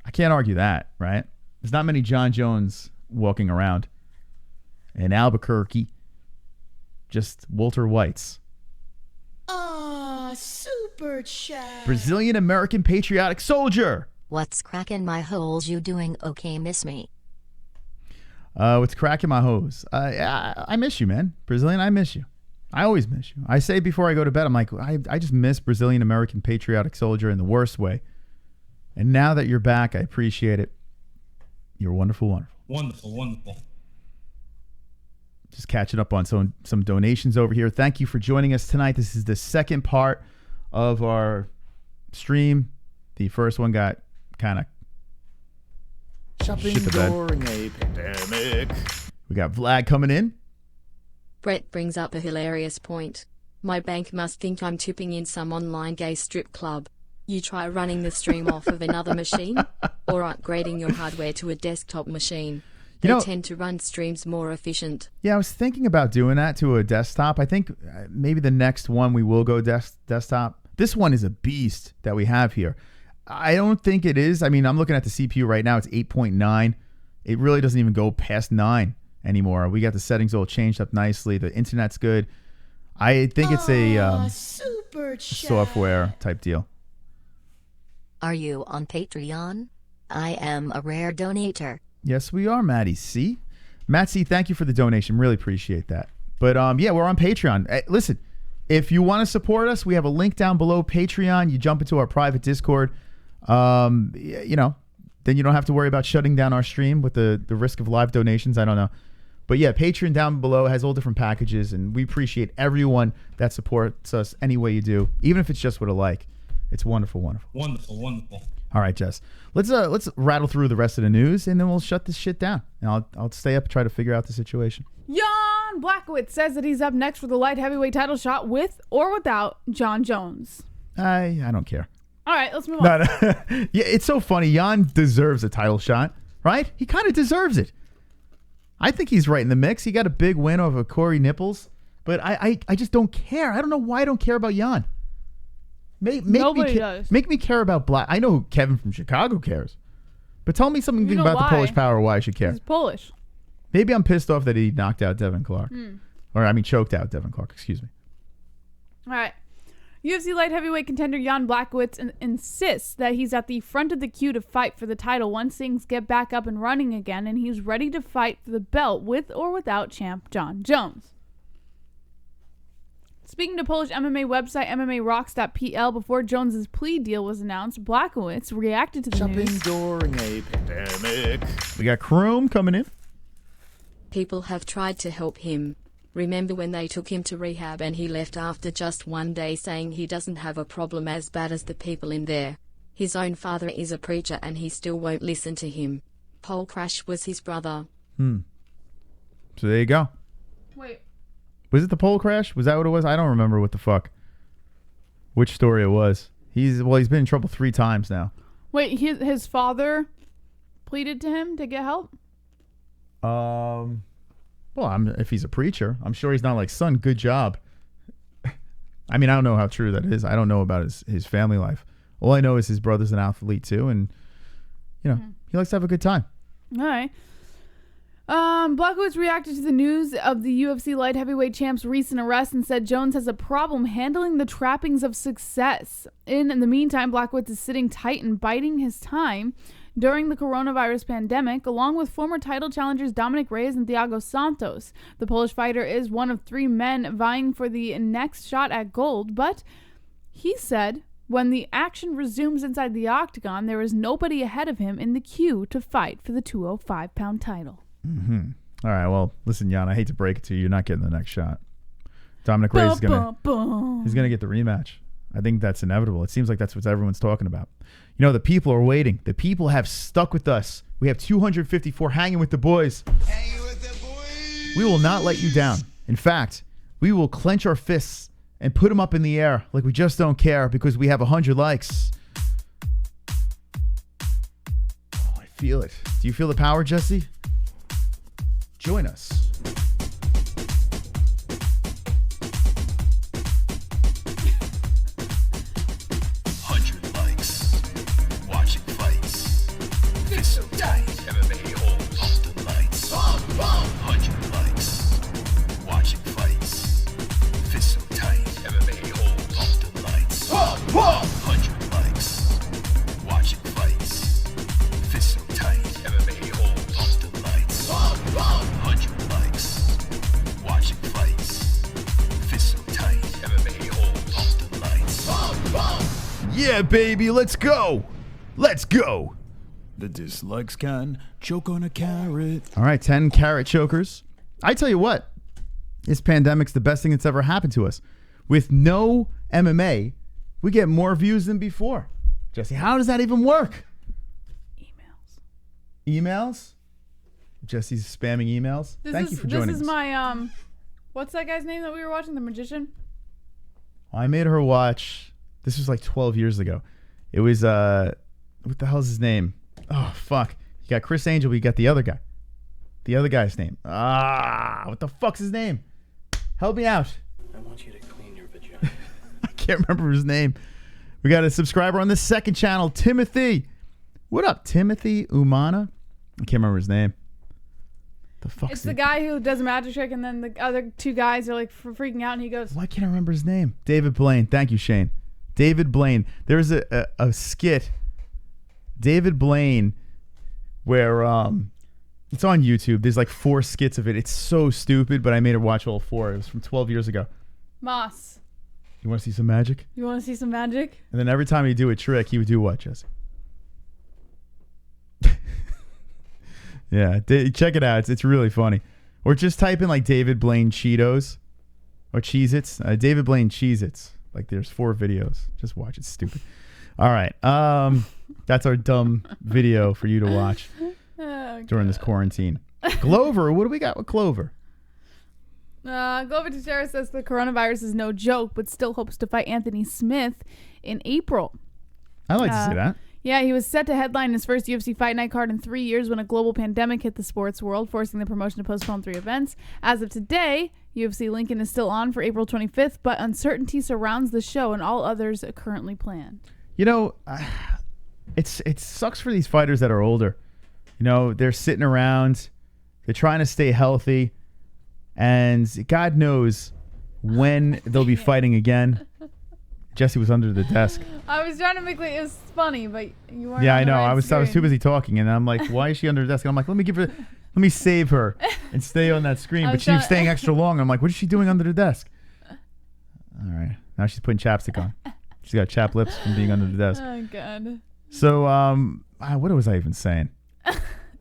I can't argue that, right? There's not many Jon Jones walking around in Albuquerque. Just Walter Whites. Super chat. Brazilian American patriotic soldier. What's cracking my holes? You doing okay? Miss me? What's cracking my hose? I miss you, man. Brazilian, I miss you. I always miss you. I say before I go to bed, I'm like, I just miss Brazilian American patriotic soldier in the worst way. And now that you're back, I appreciate it. You're wonderful, wonderful. Wonderful. Just catching up on some donations over here. Thank you for joining us tonight. This is the second part of our stream. The first one got kind of Shopping shit the bed. during a pandemic. We got Vlad coming in. Brett brings up a hilarious point. My bank must think I'm tipping in some online gay strip club. You try running the stream off of another machine, or upgrading your hardware to a desktop machine. They tend to run streams more efficient. Yeah, I was thinking about doing that to a desktop. I think maybe the next one we will go desktop. This one is a beast that we have here. I don't think it is. I mean, I'm looking at the CPU right now. It's 8.9. It really doesn't even go past 9 anymore. We got the settings all changed up nicely. The internet's good. I think it's a super chat. software type deal. Are you on Patreon? I am a rare donator. Yes, we are, Maddie C. Matt C, thank you for the donation. Really appreciate that. But yeah, we're on Patreon. Listen, if you want to support us, we have a link down below Patreon. You jump into our private Discord. You know, then you don't have to worry about shutting down our stream with the risk of live donations. I don't know. But yeah, Patreon down below has all different packages, and we appreciate everyone that supports us any way you do, even if it's just with a like. It's wonderful, wonderful. Wonderful. All right, Jess. Let's rattle through the rest of the news, and then we'll shut this shit down. And I'll stay up and try to figure out the situation. Jon Blachowicz says that he's up next for the light heavyweight title shot with or without Jon Jones. I don't care. All right, let's move on. Yeah, it's so funny. Jon deserves a title shot, right? He kind of deserves it. I think he's right in the mix. He got a big win over Corey Nipples, but I just don't care. I don't know why I don't care about Jon. Nobody does. Make me care about Black. I know Kevin from Chicago cares, but tell me something You know about why. the Polish Power why I should care. He's Polish. Maybe I'm pissed off that he knocked out Devin Clark, choked out Devin Clark. Excuse me. All right. UFC light heavyweight contender Jon Blachowicz insists that he's at the front of the queue to fight for the title once things get back up and running again, and he's ready to fight for the belt with or without champ Jon Jones. Speaking to Polish MMA website MMARocks.pl before Jones's plea deal was announced, Blachowicz reacted to the Shopping news. during a pandemic. We got Chrome coming in. People have tried to help him. Remember when they took him to rehab and he left after just one day saying he doesn't have a problem as bad as the people in there? His own father is a preacher and he still won't listen to him. Pole Crash was his brother. So there you go. Wait. Was it the pole crash? Was that what it was? I don't remember what the fuck. Which story it was. He's been in trouble 3 times now. Wait, his father pleaded to him to get help? Well, if he's a preacher, I'm sure he's not like, son, good job. I mean, I don't know how true that is. I don't know about his family life. All I know is his brother's an athlete too, and he likes to have a good time. All right. Blachowicz reacted to the news of the UFC light heavyweight champ's recent arrest and said Jones has a problem handling the trappings of success. In the meantime, Blachowicz is sitting tight and biding his time during the coronavirus pandemic, along with former title challengers Dominick Cruz and Thiago Santos. The Polish fighter is one of 3 men vying for the next shot at gold, but he said when the action resumes inside the octagon, there is nobody ahead of him in the queue to fight for the 205-pound title. All right, well, listen, Jan, I hate to break it to you. You're not getting the next shot. Dominick Cruz is he's gonna get the rematch. I think that's inevitable. It seems like that's what everyone's talking about. You know, the people are waiting. The people have stuck with us. We have 254 hanging with the boys. Hanging with the boys. We will not let you down. In fact, we will clench our fists and put them up in the air like we just don't care because we have 100 likes. Oh, I feel it. Do you feel the power, Jesse? Join us. Watching fights. Fits so tight. MMA-Holes. Off the lights. 100 likes. Watching fights. Fits so tight. MMA-Holes. Off the lights. 100 likes. Watching fights. Fits so tight. MMA-Holes. Off the lights. 100 likes. Watching fights. Fits so tight. MMA-Holes. Off the lights. Yeah, baby, let's go. Let's go. The dislikes can choke on a carrot. All right, 10 carrot chokers. I tell you what, this pandemic's the best thing that's ever happened to us. With no MMA, we get more views than before. Jesse, how does that even work? Emails? Jesse's spamming emails. Thank you for joining us. This is my, what's that guy's name that we were watching? The magician? I made her watch. This was like 12 years ago. It was, what the hell's his name? Oh, fuck. You got Chris Angel, but you got the other guy. The other guy's name. What the fuck's his name? Help me out. I want you to clean your vagina. I can't remember his name. We got a subscriber on the second channel, Timothy. What up, Timothy Umana? I can't remember his name. The fuck's It's the guy who does a magic trick, and then the other 2 guys are like freaking out, and he goes, Why can't I remember his name? David Blaine. Thank you, Shane. David Blaine. There's a skit, David Blaine, where it's on YouTube. There's like 4 skits of it. It's so stupid, but I made her watch all 4. It was from 12 years ago. Moss, You want to see some magic? you want to see some magic? And then every time he'd do a trick, he would do what, Jesse? Yeah, check it out. It's really funny. Or just type in like David Blaine Cheetos or Cheez-Its. David Blaine Cheez-Its. Like there's 4 videos. Just watch. It's stupid. All right. That's our dumb video for you to watch during this quarantine. Glover, what do we got with Glover? Glover Teixeira says the coronavirus is no joke, but still hopes to fight Anthony Smith in April. I like to see that. Yeah, he was set to headline his first UFC Fight Night card in 3 years when a global pandemic hit the sports world, forcing the promotion to postpone 3 events. As of today, UFC Lincoln is still on for April 25th, but uncertainty surrounds the show and all others currently planned. You know, it sucks for these fighters that are older. You know, they're sitting around, they're trying to stay healthy, and God knows when they'll be fighting again. Jesse was under the desk. I was trying to make it was funny, but you weren't. Yeah, I know. I was too busy talking, and I'm like, why is she under the desk? And I'm like, let me save her and stay on that screen. But she was staying extra long. I'm like, what is she doing under the desk? All right, now she's putting chapstick on. She's got chapped lips from being under the desk. Oh God. So, what was I even saying? I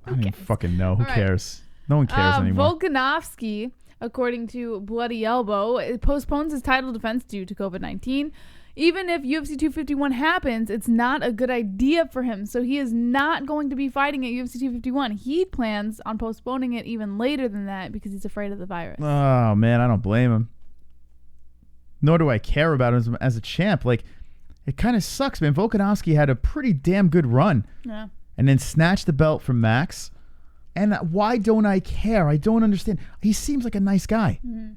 don't even fucking know. Who cares? No one cares anymore. Volkanovski, according to Bloody Elbow, postpones his title defense due to COVID-19. Even if UFC 251 happens, it's not a good idea for him. So he is not going to be fighting at UFC 251. He plans on postponing it even later than that because he's afraid of the virus. Oh, man, I don't blame him. Nor do I care about him as a champ. Like, it kind of sucks, man. Volkanovski had a pretty damn good run. Yeah. And then snatched the belt from Max. And why don't I care? I don't understand. He seems like a nice guy. Mm-hmm.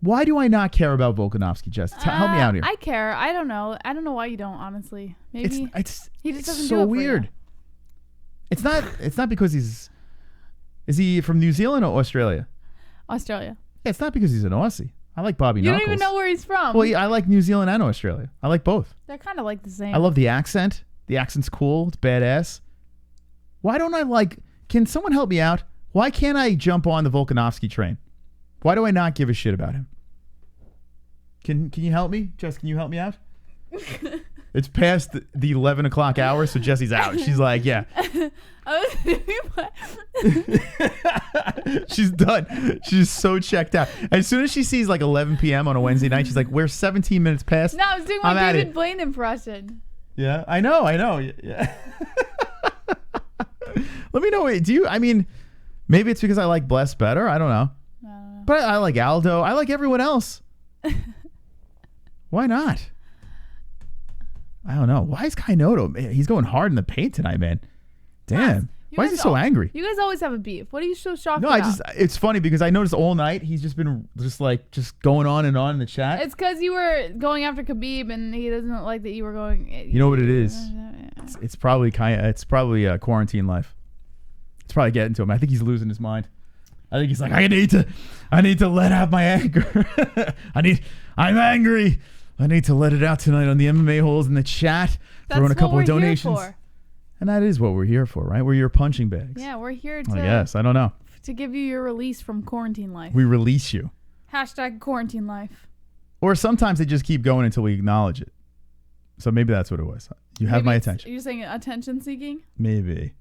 Why do I not care about Volkanovski, Jess? Help me out here. I care. I don't know. I don't know why you don't, honestly. Maybe he just doesn't so do it weird. For you. It's not because is he from New Zealand or Australia? Australia. Yeah, it's not because he's an Aussie. I like Bobby Knuckles. You don't even know where he's from. Well, I like New Zealand and Australia. I like both. They're kind of like the same. I love the accent. The accent's cool. It's badass. Why don't I like... Can someone help me out? Why can't I jump on the Volkanovski train? Why do I not give a shit about him? Can you help me? Jess, can you help me out? It's past the 11 o'clock hour, so Jesse's out. She's like, yeah. She's done. She's so checked out. As soon as she sees like 11 p.m. on a Wednesday night, she's like, we're 17 minutes past. No, I was doing my David Blaine impression. Yeah, I know. Yeah. Let me know. Maybe it's because I like Bless better. I don't know. But I like Aldo. I like everyone else. Why not? I don't know. Why is Kainoto? He's going hard in the paint tonight, man. Damn. Why is he so angry? You guys always have a beef. What are you so shocked about? It's funny because I noticed all night he's just been just going on and on in the chat. It's because you were going after Khabib and he doesn't like that you were going. You know what it is? It's probably quarantine life. It's probably getting to him. I think he's losing his mind. I think he's like, I need to let out my anger. I'm angry. I need to let it out tonight on the MMA-Holes in the chat. Throwing a couple of donations. And that is what we're here for, right? We're your punching bags. Yeah, we're here to... Yes, I don't know. To give you your release from quarantine life. We release you. #quarantine life. Or sometimes they just keep going until we acknowledge it. So maybe that's what it was. You have my attention. You're saying attention seeking? Maybe.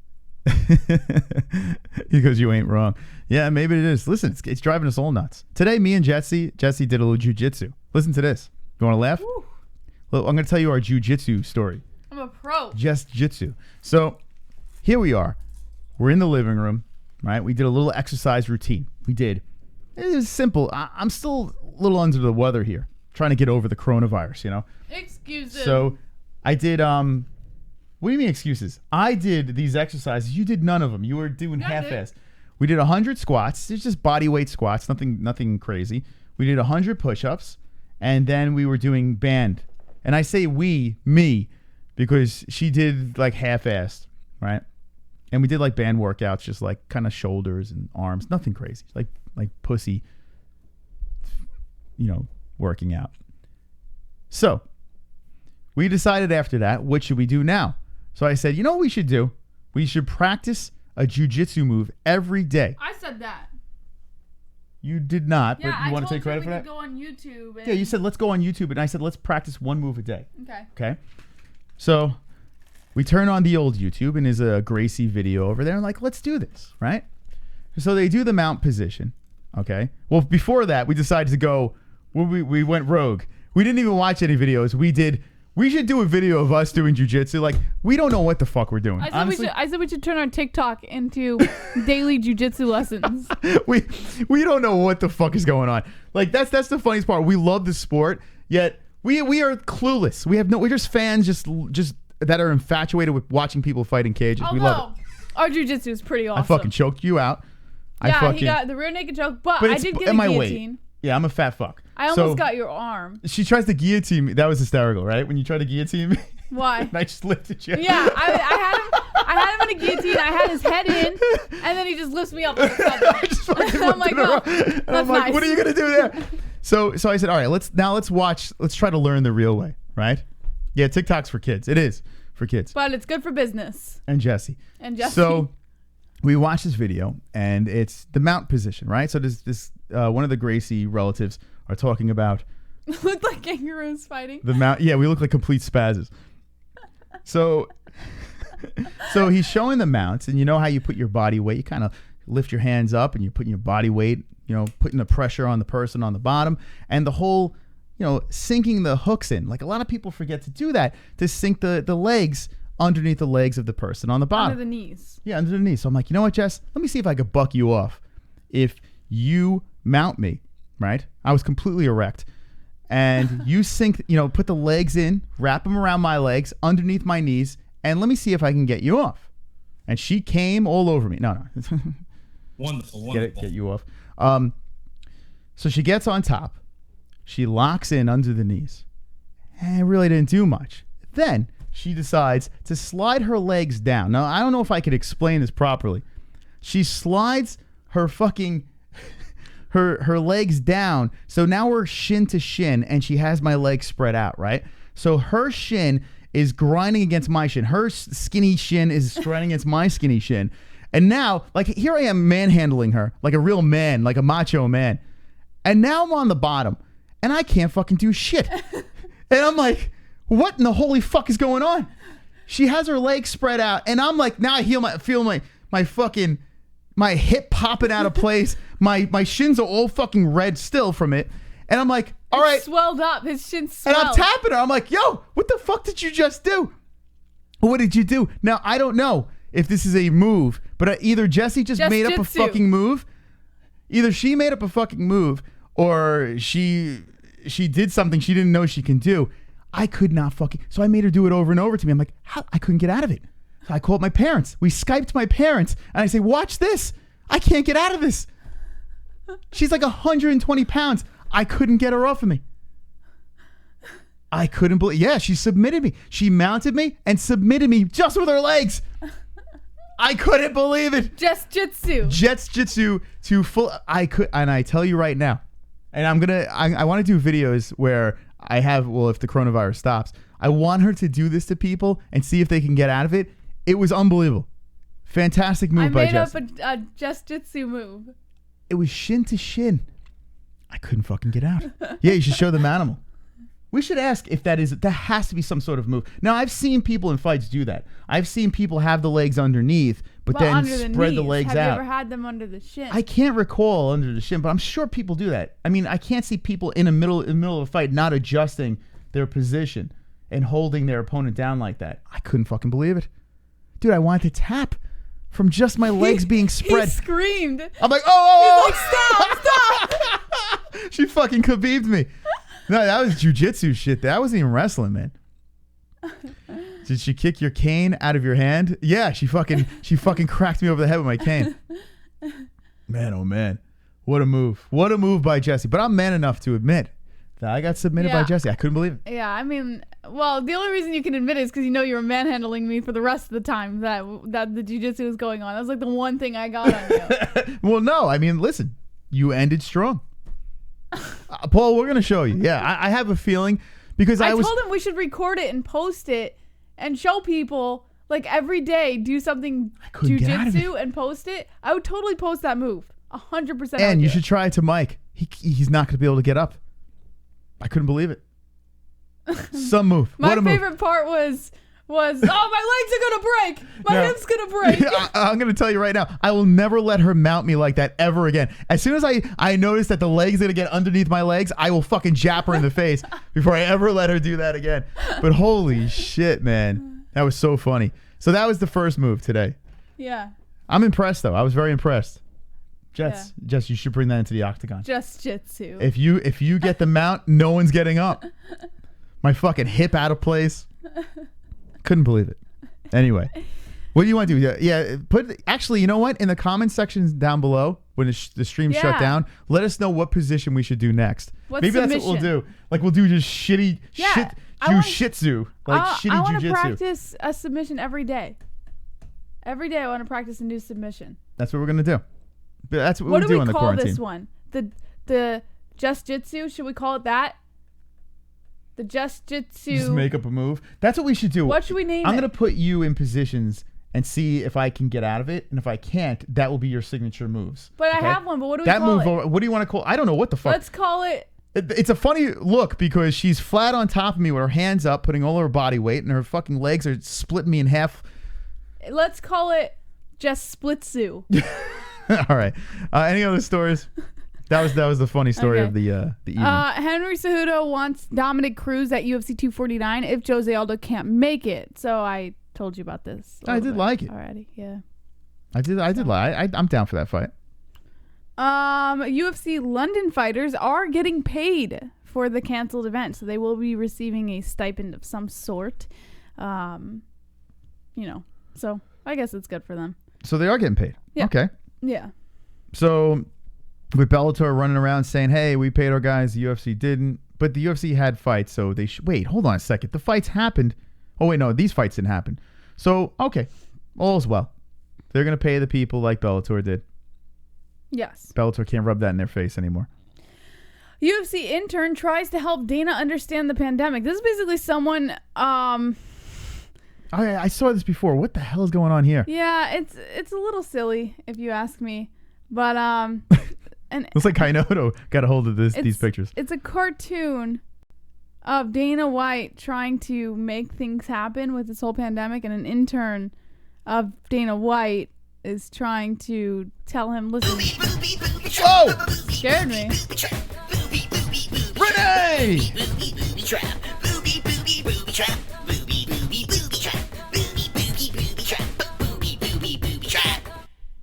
Because you ain't wrong. Yeah, maybe it is. Listen, it's driving us all nuts. Today, me and Jesse did a little jiu-jitsu. Listen to this. You want to laugh? Woo. Well, I'm going to tell you our jiu-jitsu story. I'm a pro. Just jiu-jitsu. So here we are. We're in the living room, right? We did a little exercise routine. It was simple. I'm still a little under the weather here, trying to get over the coronavirus, you know? Excuses. So I did, what do you mean excuses? I did these exercises. You did none of them. You were doing half-assed. We did 100 squats. It's just body weight squats, nothing crazy. We did 100 push-ups, and then we were doing band. And I say me, because she did like half-assed, right? And we did like band workouts, just like kind of shoulders and arms, nothing crazy, like pussy, working out. So we decided after that, what should we do now? So I said, you know what we should do? We should practice a jiu-jitsu move every day. I said that. You did not, but you want to take credit for that? Go on YouTube. Yeah, you said let's go on YouTube, and I said let's practice one move a day. Okay. So we turn on the old YouTube, and there's a Gracie video over there, and like, let's do this, right? So they do the mount position, Okay. Well, before that, we decided to go. We went rogue. We didn't even watch any videos. We should do a video of us doing jiu-jitsu. Like, we don't know what the fuck we're doing. I said we should turn our TikTok into daily jiu-jitsu lessons. we don't know what the fuck is going on. Like, that's the funniest part. We love the sport, yet we are clueless. We're just fans just that are infatuated with watching people fight in cages. We love it. Our jiu-jitsu is pretty awesome. I fucking choked you out. Yeah, he got the rear naked choke, but I did get a guillotine. Yeah, I'm a fat fuck. I almost got your arm. She tries to guillotine me. That was hysterical, right? When you tried to guillotine me. Why? And I just lifted you. Yeah, I had him in a guillotine. I had his head in, and then he just lifts me up. Like I'm like, oh, that's nice. What are you gonna do there? So I said, all right, let's watch. Let's try to learn the real way, right? Yeah, TikTok's for kids. It is for kids, but it's good for business. And Jesse. So we watched this video, and it's the mount position, right? So this one of the Gracie relatives are talking about. Looked like kangaroos fighting. The mount. Yeah, we look like complete spazzes. So he's showing the mounts, and you know how you put your body weight. You kind of lift your hands up, and you're putting your body weight. You know, putting the pressure on the person on the bottom, and the whole, sinking the hooks in. Like, a lot of people forget to do that, to sink the legs underneath the legs of the person on the bottom. Under the knees. Yeah, under the knees. So I'm like, you know what, Jess? Let me see if I could buck you off. If you mount me, right? I was completely erect. And you sink, put the legs in, wrap them around my legs, underneath my knees, and let me see if I can get you off. And she came all over me. No. Wonderful. Get you off. So she gets on top. She locks in under the knees. And it really didn't do much. Then she decides to slide her legs down. Now, I don't know if I could explain this properly. She slides her fucking her legs down. So now we're shin to shin, and she has my legs spread out, right? So her shin is grinding against my shin. Her skinny shin is grinding against my skinny shin. And now, like, here I am manhandling her like a real man, like a macho man. And now I'm on the bottom, and I can't fucking do shit. And I'm like, what in the holy fuck is going on? She has her legs spread out, and I'm like, now I feel my fucking, my hip popping out of place. My shins are all fucking red still from it. And I'm like, all right. Swelled up. His shin swelled. And I'm tapping her. I'm like, yo, what the fuck did you just do? What did you do? Now, I don't know if this is a move, but either Jessie just made up a fucking move. Either she made up a fucking move, or she did something she didn't know she can do. I could not fucking. So I made her do it over and over to me. I'm like, how? I couldn't get out of it. So I called my parents. We Skyped my parents, and I say, watch this. I can't get out of this. She's like 120 pounds. I couldn't get her off of me. I couldn't believe. Yeah, she submitted me. She mounted me and submitted me just with her legs. I couldn't believe it. Jitsu to full. And I tell you right now, and I want to do videos where I have, if the coronavirus stops, I want her to do this to people and see if they can get out of it. It was unbelievable. Fantastic move by Jess. I made up a just jitsu move. It was shin to shin. I couldn't fucking get out. Yeah, you should show them animal. We should ask if that has to be some sort of move. Now, I've seen people in fights do that. I've seen people have the legs underneath, but then spread the legs out. Have you ever had them under the shin? I can't recall under the shin, but I'm sure people do that. I mean, I can't see people in the middle of a fight not adjusting their position and holding their opponent down like that. I couldn't fucking believe it. Dude, I wanted to tap from just my legs being spread. He screamed. I'm like, oh! He's like, stop! She fucking Khabib'd me. No, that was jiu-jitsu shit. That wasn't even wrestling, man. Did she kick your cane out of your hand? Yeah, she fucking cracked me over the head with my cane. Man, oh man. What a move. What a move by Jessie. But I'm man enough to admit that I got submitted by Jessie. I couldn't believe it. Yeah, I mean, well, the only reason you can admit it is because you were manhandling me for the rest of the time that the jiu-jitsu was going on. That was like the one thing I got on you. Well, no. I mean, listen. You ended strong. Paul, we're going to show you. Yeah, I have a feeling because I told him we should record it and post it and show people, like, every day, do something jiu-jitsu and post it. I would totally post that move. 100%. And you should try it to Mike. He's not going to be able to get up. I couldn't believe it. Some move. My favorite part was was, oh, my legs are going to break. My No. hip's going to break. I'm going to tell you right now, I will never let her mount me like that ever again. As soon as I notice that the leg's going to get underneath my legs, I will fucking jab her in the face before I ever let her do that again. But holy shit, man. That was so funny. So that was the first move today. Yeah. I'm impressed, though. I was very impressed. Jess, you should bring that into the octagon. Just jitsu. If you get the mount, no one's getting up. My fucking hip out of place. Couldn't believe it. Anyway, what do you want to do? Yeah, actually, you know what? In the comment sections down below, when the stream shut down, let us know what position we should do next. Maybe that's what we'll do. Like we'll do just shitty jiu-jitsu, like shitty I want to jiu-jitsu. practice a submission every day. Every day I want to practice a new submission. That's what we're gonna do. But that's what we do in the quarantine. What do we call this one? The just jitsu? Should we call it that? The just jitsu. Just make up a move. That's what we should do. What should we name it? I'm gonna put you in positions and see if I can get out of it, and if I can't, that will be your signature moves. But I have one. But what do we call it? What do you want to call? I don't know what the fuck. Let's call it. It's a funny look because she's flat on top of me with her hands up, putting all her body weight, and her fucking legs are splitting me in half. Let's call it just splitsu. All right. Any other stories? That was the funny story of the evening. Henry Cejudo wants Dominick Cruz at UFC 249 if Jose Aldo can't make it. So I told you about this. I did like it already. Yeah. I did like. I'm down for that fight. UFC London fighters are getting paid for the canceled event, so they will be receiving a stipend of some sort. So I guess it's good for them. So they are getting paid. Yeah. Okay. Yeah. So with Bellator running around saying, "Hey, we paid our guys," the UFC didn't. But the UFC had fights, so they should wait. Hold on a second. The fights happened. Oh wait, no, these fights didn't happen. So okay, all's well. They're gonna pay the people like Bellator did. Yes. Bellator can't rub that in their face anymore. UFC intern tries to help Dana understand the pandemic. This is basically someone. I saw this before. What the hell is going on here? Yeah, it's a little silly if you ask me, but and looks like Kainoto got a hold of these pictures. It's a cartoon of Dana White trying to make things happen with this whole pandemic, and an intern of Dana White is trying to tell him, listen. Oh! Scared me. Renee!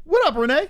What up, Renee?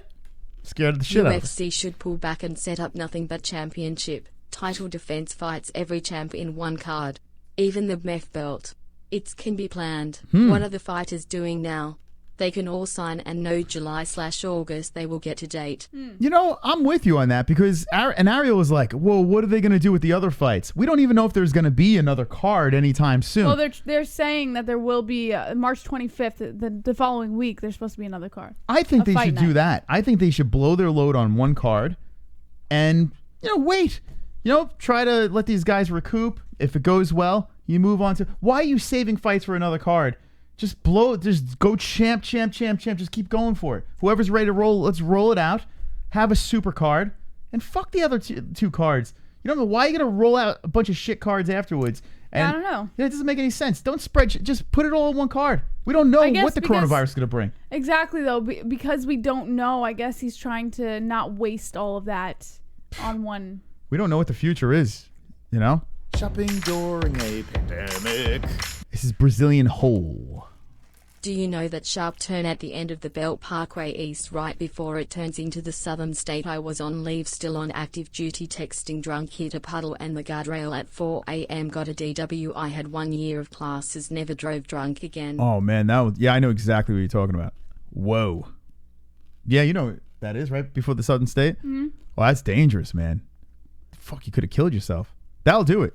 Scared the shit out of us. UFC should pull back and set up nothing but championship title defense fights every champ in one card. Even the MEF belt. It can be planned. What are the fighters doing now? They can all sign and know July/August they will get to date. You know, I'm with you on that because Ariel was like, whoa, what are they going to do with the other fights? We don't even know if there's going to be another card anytime soon. Well, they're saying that there will be March 25th, the following week, there's supposed to be another card. I think they should do that. I think they should blow their load on one card and, wait. Try to let these guys recoup. If it goes well, you move on to... Why are you saving fights for another card? Just go champ. Just keep going for it. Whoever's ready to roll, let's roll it out. Have a super card. And fuck the other two cards. You don't know why you're going to roll out a bunch of shit cards afterwards. And I don't know. It doesn't make any sense. Don't spread... Just put it all in one card. We don't know what the coronavirus is going to bring. Exactly, though. Because we don't know, I guess he's trying to not waste all of that on one... We don't know what the future is, Shopping during a pandemic. This is Brazilian Hole. Do you know that sharp turn at the end of the Belt Parkway East right before it turns into the southern state? I was on leave, still on active duty, texting drunk, hit a puddle and the guardrail at 4 a.m. Got a DW. I had 1 year of classes, never drove drunk again. Oh man, I know exactly what you're talking about. Whoa. Yeah, you know what that is, right? Before the southern state? Mm-hmm. Well, that's dangerous, man. Fuck, you could have killed yourself. That'll do it.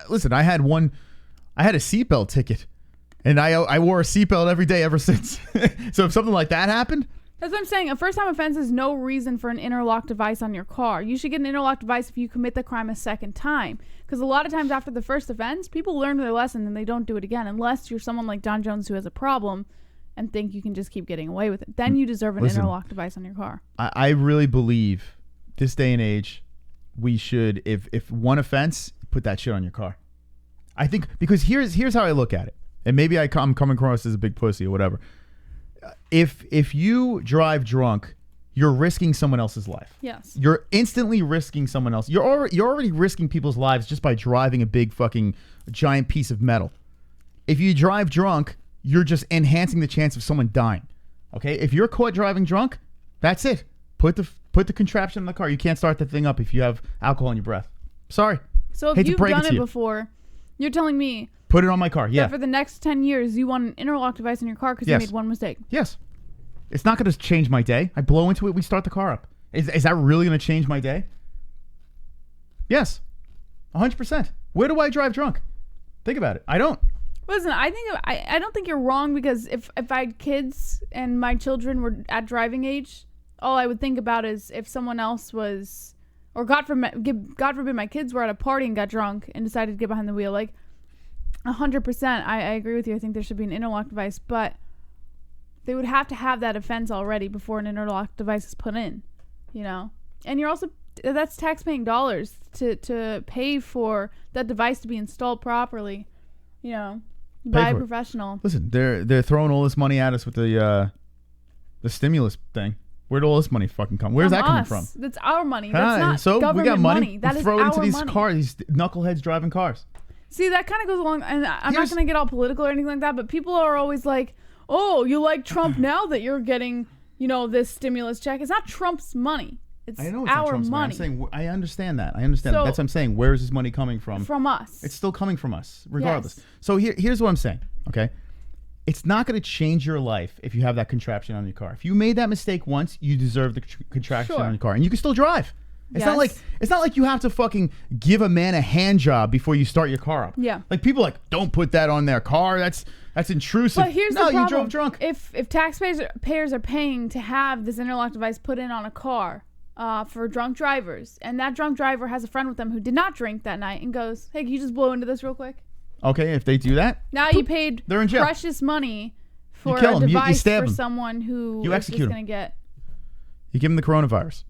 Listen, I had a seatbelt ticket, and I wore a seatbelt every day ever since. So if something like that happened... That's what I'm saying. A first-time offense is no reason for an interlock device on your car. You should get an interlock device if you commit the crime a second time. Because a lot of times after the first offense, people learn their lesson and they don't do it again. Unless you're someone like Jon Jones who has a problem and think you can just keep getting away with it. Then you deserve an interlock device on your car. I really believe this day and age, we should, if one offense, put that shit on your car. I think, because here's how I look at it. and maybe I'm coming across as a big pussy or whatever. If you drive drunk, you're risking someone else's life. Yes. You're instantly risking someone else. You're already risking people's lives just by driving a big fucking giant piece of metal. If you drive drunk, you're just enhancing the chance of someone dying. Okay? If you're caught driving drunk, that's it. Put the contraption in the car. You can't start the thing up if you have alcohol in your breath. Sorry. So if you've done it before, you're telling me put it on my car. Yeah. that for the next 10 years you want an interlock device in your car because you made one mistake. Yes. It's not going to change my day. I blow into it. We start the car up. Is that really going to change my day? Yes. 100%. Where do I drive drunk? Think about it. I don't. Listen, I don't think you're wrong, because if I had kids and my children were at driving age, all I would think about is if someone else was, or God forbid my kids were at a party and got drunk and decided to get behind the wheel. Like 100%, I agree with you. I think there should be an interlock device, but they would have to have that offense already before an interlock device is put in, you know? And you're also, that's tax-paying dollars to pay for that device to be installed properly, you know, by a professional. Listen, they're throwing all this money at us with the stimulus thing. Where'd all this money fucking come? Where's that coming from? That's our money. That's not government we got money. That is throw it into our these money. cars, these knuckleheads driving cars. See, that kind of goes along, and I'm not going to get all political or anything like that, but people are always like, oh, you like Trump now that you're getting, you know, this stimulus check. It's not Trump's money. It's I know it's our not Trump's money. I'm saying, I understand that. That's what I'm saying. Where is this money coming from? From us. It's still coming from us, regardless. Yes. So here's what I'm saying, okay? It's not going to change your life if you have that contraption on your car. If you made that mistake once, you deserve the contraption on your car, and you can still drive. It's not like you have to fucking give a man a hand job before you start your car up. Yeah. Like people are like, don't put that on their car. That's intrusive. But here's the problem. You drove drunk. If taxpayers are paying to have this interlock device put in on a car for drunk drivers, and that drunk driver has a friend with them who did not drink that night and goes, hey, can you just blow into this real quick? Okay, if they do that, now you paid they're in jail. Precious money for kill a them. device You stab for them. someone who You is execute just them. going to get. You give them the coronavirus.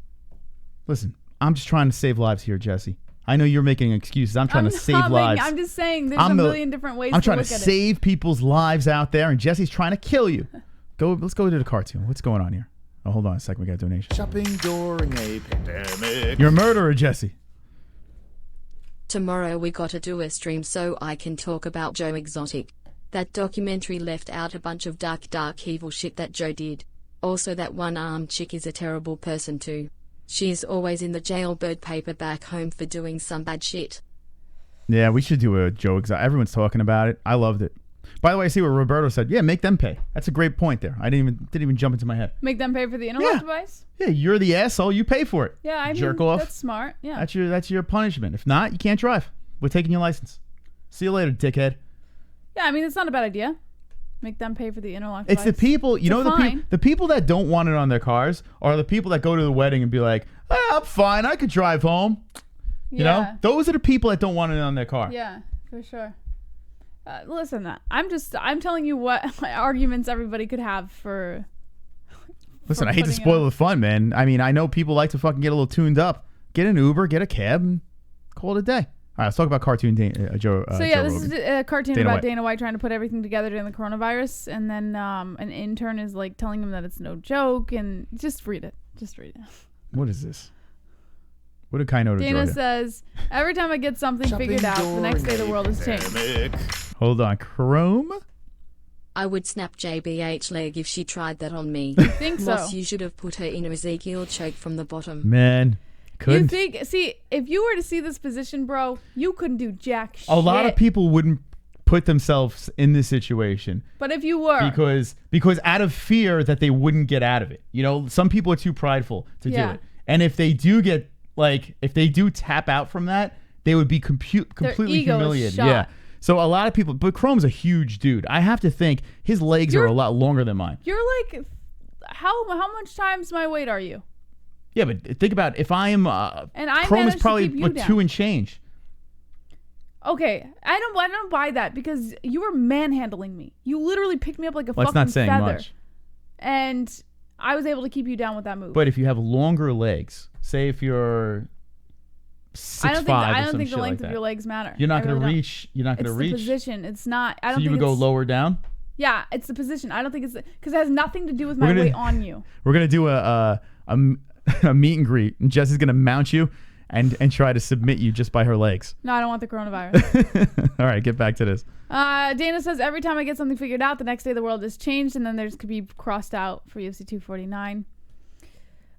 Listen, I'm just trying to save lives here, Jesse. I know you're making excuses. I'm trying to save lives. I'm just saying there's a million different ways to look at it. I'm trying to save people's lives out there, and Jesse's trying to kill you. Let's go to the cartoon. What's going on here? Oh, hold on a second. We got a donation. Shopping during a pandemic. You're a murderer, Jesse. Tomorrow we gotta do a stream so I can talk about Joe Exotic. That documentary left out a bunch of dark evil shit that Joe did. Also that one-armed chick is a terrible person too. She is always in the jailbird paper back home for doing some bad shit. Yeah, we should do a Joe Exotic. Everyone's talking about it. I loved it. By the way, I see what Roberto said. Yeah, make them pay. That's a great point there. I didn't even jump into my head. Make them pay for the interlock device? Yeah, you're the asshole. You pay for it. Yeah, I Jerk mean, off. That's smart. Yeah. That's your punishment. If not, you can't drive. We're taking your license. See you later, dickhead. Yeah, I mean, it's not a bad idea. Make them pay for the interlock device. It's the people, the people that don't want it on their cars are the people that go to the wedding and be like, I'm fine. I could drive home. You know? Those are the people that don't want it on their car. Yeah, for sure. Listen, I'm telling you what arguments everybody could have for. Listen, I hate to spoil the fun, man. I mean, I know people like to fucking get a little tuned up. Get an Uber, get a cab, and call it a day. All right, let's talk about cartoon Joe. So Joe yeah, this Rogan. is a cartoon Dana about White. Dana White trying to put everything together during the coronavirus, and then an intern is like telling him that it's no joke, and just read it. Just read it. What is this? What did Kai know to Dana Georgia? says, every time I get something figured out, the next day the world has changed. Hold on, Chrome? I would snap JBH leg if she tried that on me. You think so? Moss, you should have put her in a Ezekiel choke from the bottom. Man, couldn't. See, if you were to see this position, bro, you couldn't do jack shit. A lot of people wouldn't put themselves in this situation. But if you were. Because out of fear that they wouldn't get out of it. You know, some people are too prideful to do it. And if they do if they do tap out from that, they would be completely humiliated. Yeah. So a lot of people, but Chrome's a huge dude. I have to think his legs are a lot longer than mine. You're like, how much times my weight are you? Yeah, but think about if I am. And I Chrome is managed to probably keep you like down. 2 and change. Okay, I don't buy that because you were manhandling me. You literally picked me up like a fucking That's not saying feather. much. And I was able to keep you down with that move. But if you have longer legs, say if you're 6'5" I or don't some think shit the like length of that. your legs matter. You're not I going to really don't. reach. You're not going to It's reach. the position. It's not. I don't So you think would go it's- lower down? Yeah, it's the position. I don't think it's because it has nothing to do with my weight on you. We're going to do a meet and greet, and Jesse's going to mount you and try to submit you just by her legs. No, I don't want the coronavirus. All right, get back to this. Dana says every time I get something figured out, the next day the world has changed, and then there's Khabib crossed out for UFC 249.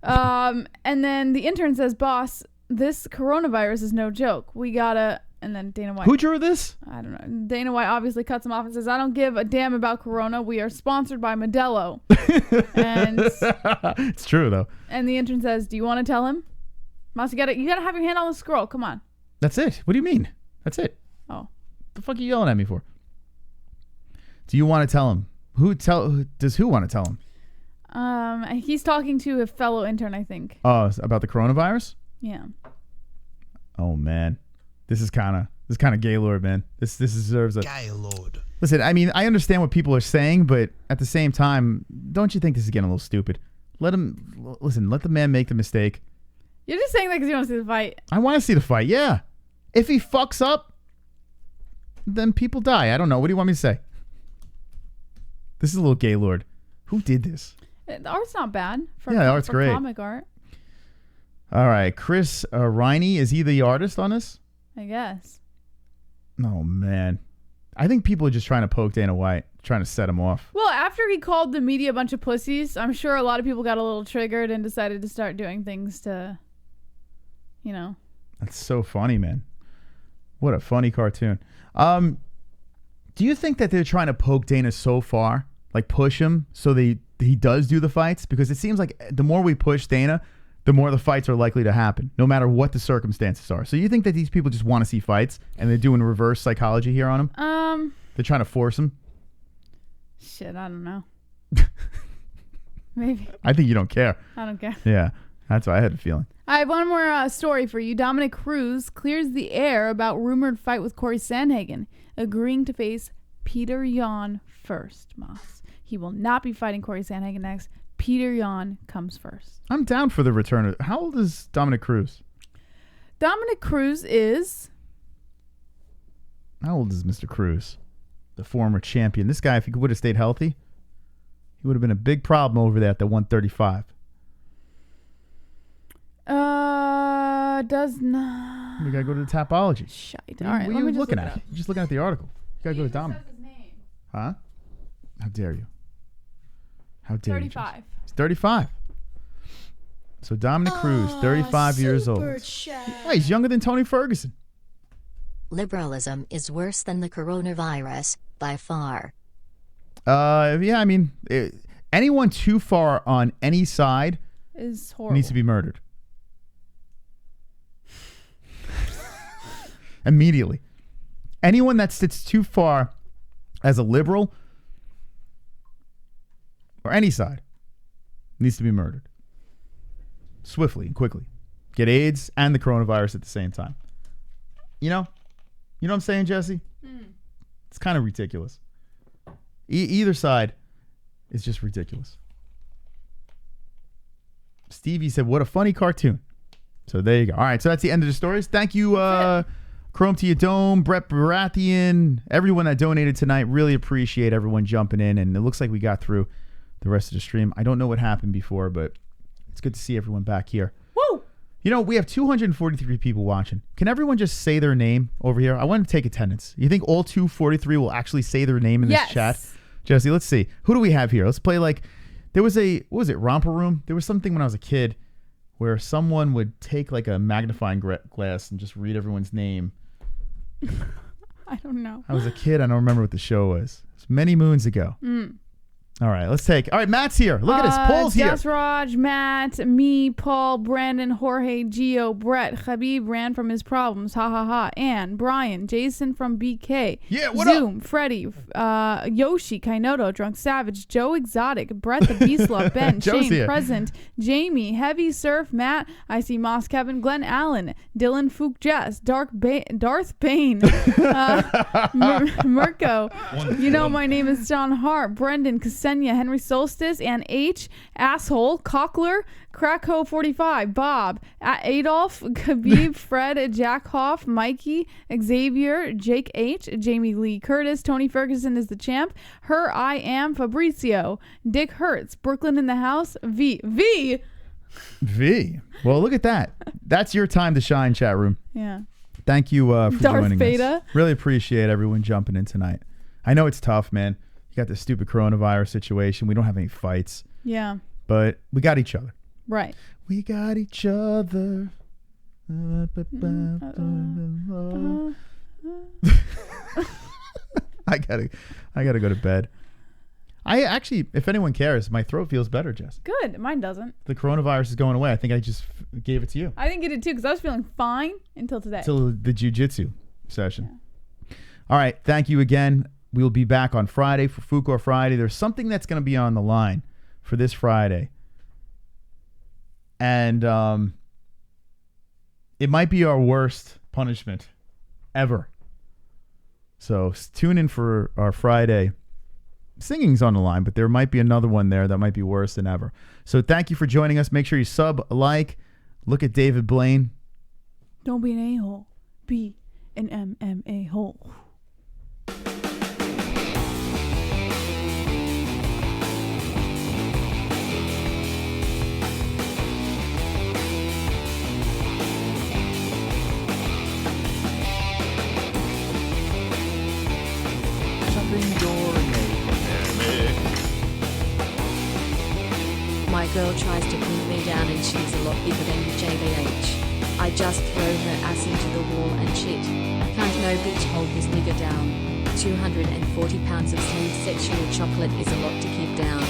And then the intern says, boss, this coronavirus is no joke. We gotta. And then Dana White. Who drew this? I don't know. Dana White obviously cuts him off and says, I don't give a damn about Corona. We are sponsored by Modelo. And it's true, though. And the intern says, do you want to tell him? Mouse, you gotta have your hand on the scroll. Come on. That's it. What do you mean? That's it. Oh. The fuck are you yelling at me for? Do you want to tell him? Does who want to tell him? He's talking to a fellow intern, I think. Oh, about the coronavirus? Yeah. Oh man. This is kind of Gaylord, man. This deserves a Gaylord. Listen, I mean, I understand what people are saying, but at the same time, don't you think this is getting a little stupid? Let the man make the mistake. You're just saying that because you want to see the fight. I want to see the fight, yeah. If he fucks up, then people die. I don't know. What do you want me to say? This is a little Gaylord. Who did this? The art's not bad. Yeah, the art's great. Comic art. All right, Chris Riney, is he the artist on this? I guess. Oh, man. I think people are just trying to poke Dana White, trying to set him off. Well, after he called the media a bunch of pussies, I'm sure a lot of people got a little triggered and decided to start doing things to, you know. That's so funny, man. What a funny cartoon. Do you think that they're trying to poke Dana so far, like push him so he does do the fights? Because it seems like the more we push Dana, the more the fights are likely to happen, no matter what the circumstances are. So you think that these people just want to see fights and they're doing reverse psychology here on him? They're trying to force him? Shit, I don't know. Maybe. I think you don't care. I don't care. Yeah, that's what I had a feeling. I have one more story for you. Dominick Cruz clears the air about rumored fight with Corey Sandhagen, agreeing to face Peter Yan first, Moss. He will not be fighting Corey Sandhagen next. Peter Yan comes first. I'm down for the return of... How old is Dominick Cruz? Dominick Cruz is... How old is Mr. Cruz? The former champion. This guy, if he would have stayed healthy, he would have been a big problem over there at the 135. Does not... We gotta go to the Tapology. Shite. All All right, what let are me you just looking look it at? up. You're just looking at the article. You gotta go to He Dominic. says his name. Huh? How dare you? How dare you? 35. Jesse? He's 35. So Dominick Cruz, 35 years old. Oh, he's younger than Tony Ferguson. Liberalism is worse than the coronavirus, by far. Yeah, I mean, anyone too far on any side Is horrible. needs to be murdered. Immediately. Anyone that sits too far as a liberal or any side needs to be murdered. Swiftly and quickly. Get AIDS and the coronavirus at the same time. You know what I'm saying, Jesse? It's kind of ridiculous. Either side is just ridiculous. Stevie said, what a funny cartoon. So there you go. All right, so that's the end of the stories. Thank you, Chrome to your Dome, Brett Baratheon, everyone that donated tonight. Really appreciate everyone jumping in, and it looks like we got through the rest of the stream. I don't know what happened before, but it's good to see everyone back here. Woo! You know, we have 243 people watching. Can everyone just say their name over here? I want to take attendance. You think all 243 will actually say their name in this chat? Jesse, let's see. Who do we have here? Let's play like, there was a, what was it, Romper Room? There was something when I was a kid where someone would take like a magnifying glass and just read everyone's name. I don't know. I was a kid. I don't remember what the show was. It was many moons ago. All right, let's take. All right, Matt's here. Look at his polls here. Raj, Matt, me, Paul, Brandon, Jorge, Gio, Brett, Khabib ran from his problems. Ha ha ha. Ann, Brian, Jason from BK. Yeah, what Zoom, up? Freddie, Yoshi, Kainoto, Drunk Savage, Joe Exotic, Brett the Beast Love, Ben, Shane, here. Present, Jamie, Heavy Surf, Matt, I see Moss, Kevin, Glenn Allen, Dylan, Fook, Jess, Darth Bane, Mirko. You know my name is John Hart, Brendan, Cassandra, Ksenia, Henry Solstice, and H, Asshole, Cockler, Krakow 45, Bob, Adolf, Khabib, Fred, Jack Hoff, Mikey, Xavier, Jake H, Jamie Lee Curtis, Tony Ferguson is the champ, Her I Am, Fabrizio, Dick Hertz, Brooklyn in the house, V. Well, look at that. That's your time to shine, chat room. Yeah. Thank you for Darth joining Beta. us. Really appreciate everyone jumping in tonight. I know it's tough, man. You got this stupid coronavirus situation. We don't have any fights. Yeah. But we got each other. Right. We got each other. I gotta go to bed. I actually, if anyone cares, my throat feels better, Jess. Good. Mine doesn't. The coronavirus is going away. I think I just gave it to you. I didn't get it too because I was feeling fine until today. Until the jiu-jitsu session. Yeah. All right. Thank you again. We'll be back on Friday for Fuko Friday. There's something that's going to be on the line for this Friday. And it might be our worst punishment ever. So tune in for our Friday. Singing's on the line, but there might be another one there that might be worse than ever. So thank you for joining us. Make sure you sub, like, look at David Blaine. Don't be an a-hole. Be an MMA hole. My girl tries to pin me down and she's a lot bigger than JBH. I just throw her ass into the wall and shit. Can't no bitch hold this nigga down. 240 pounds of same sexual chocolate is a lot to keep down.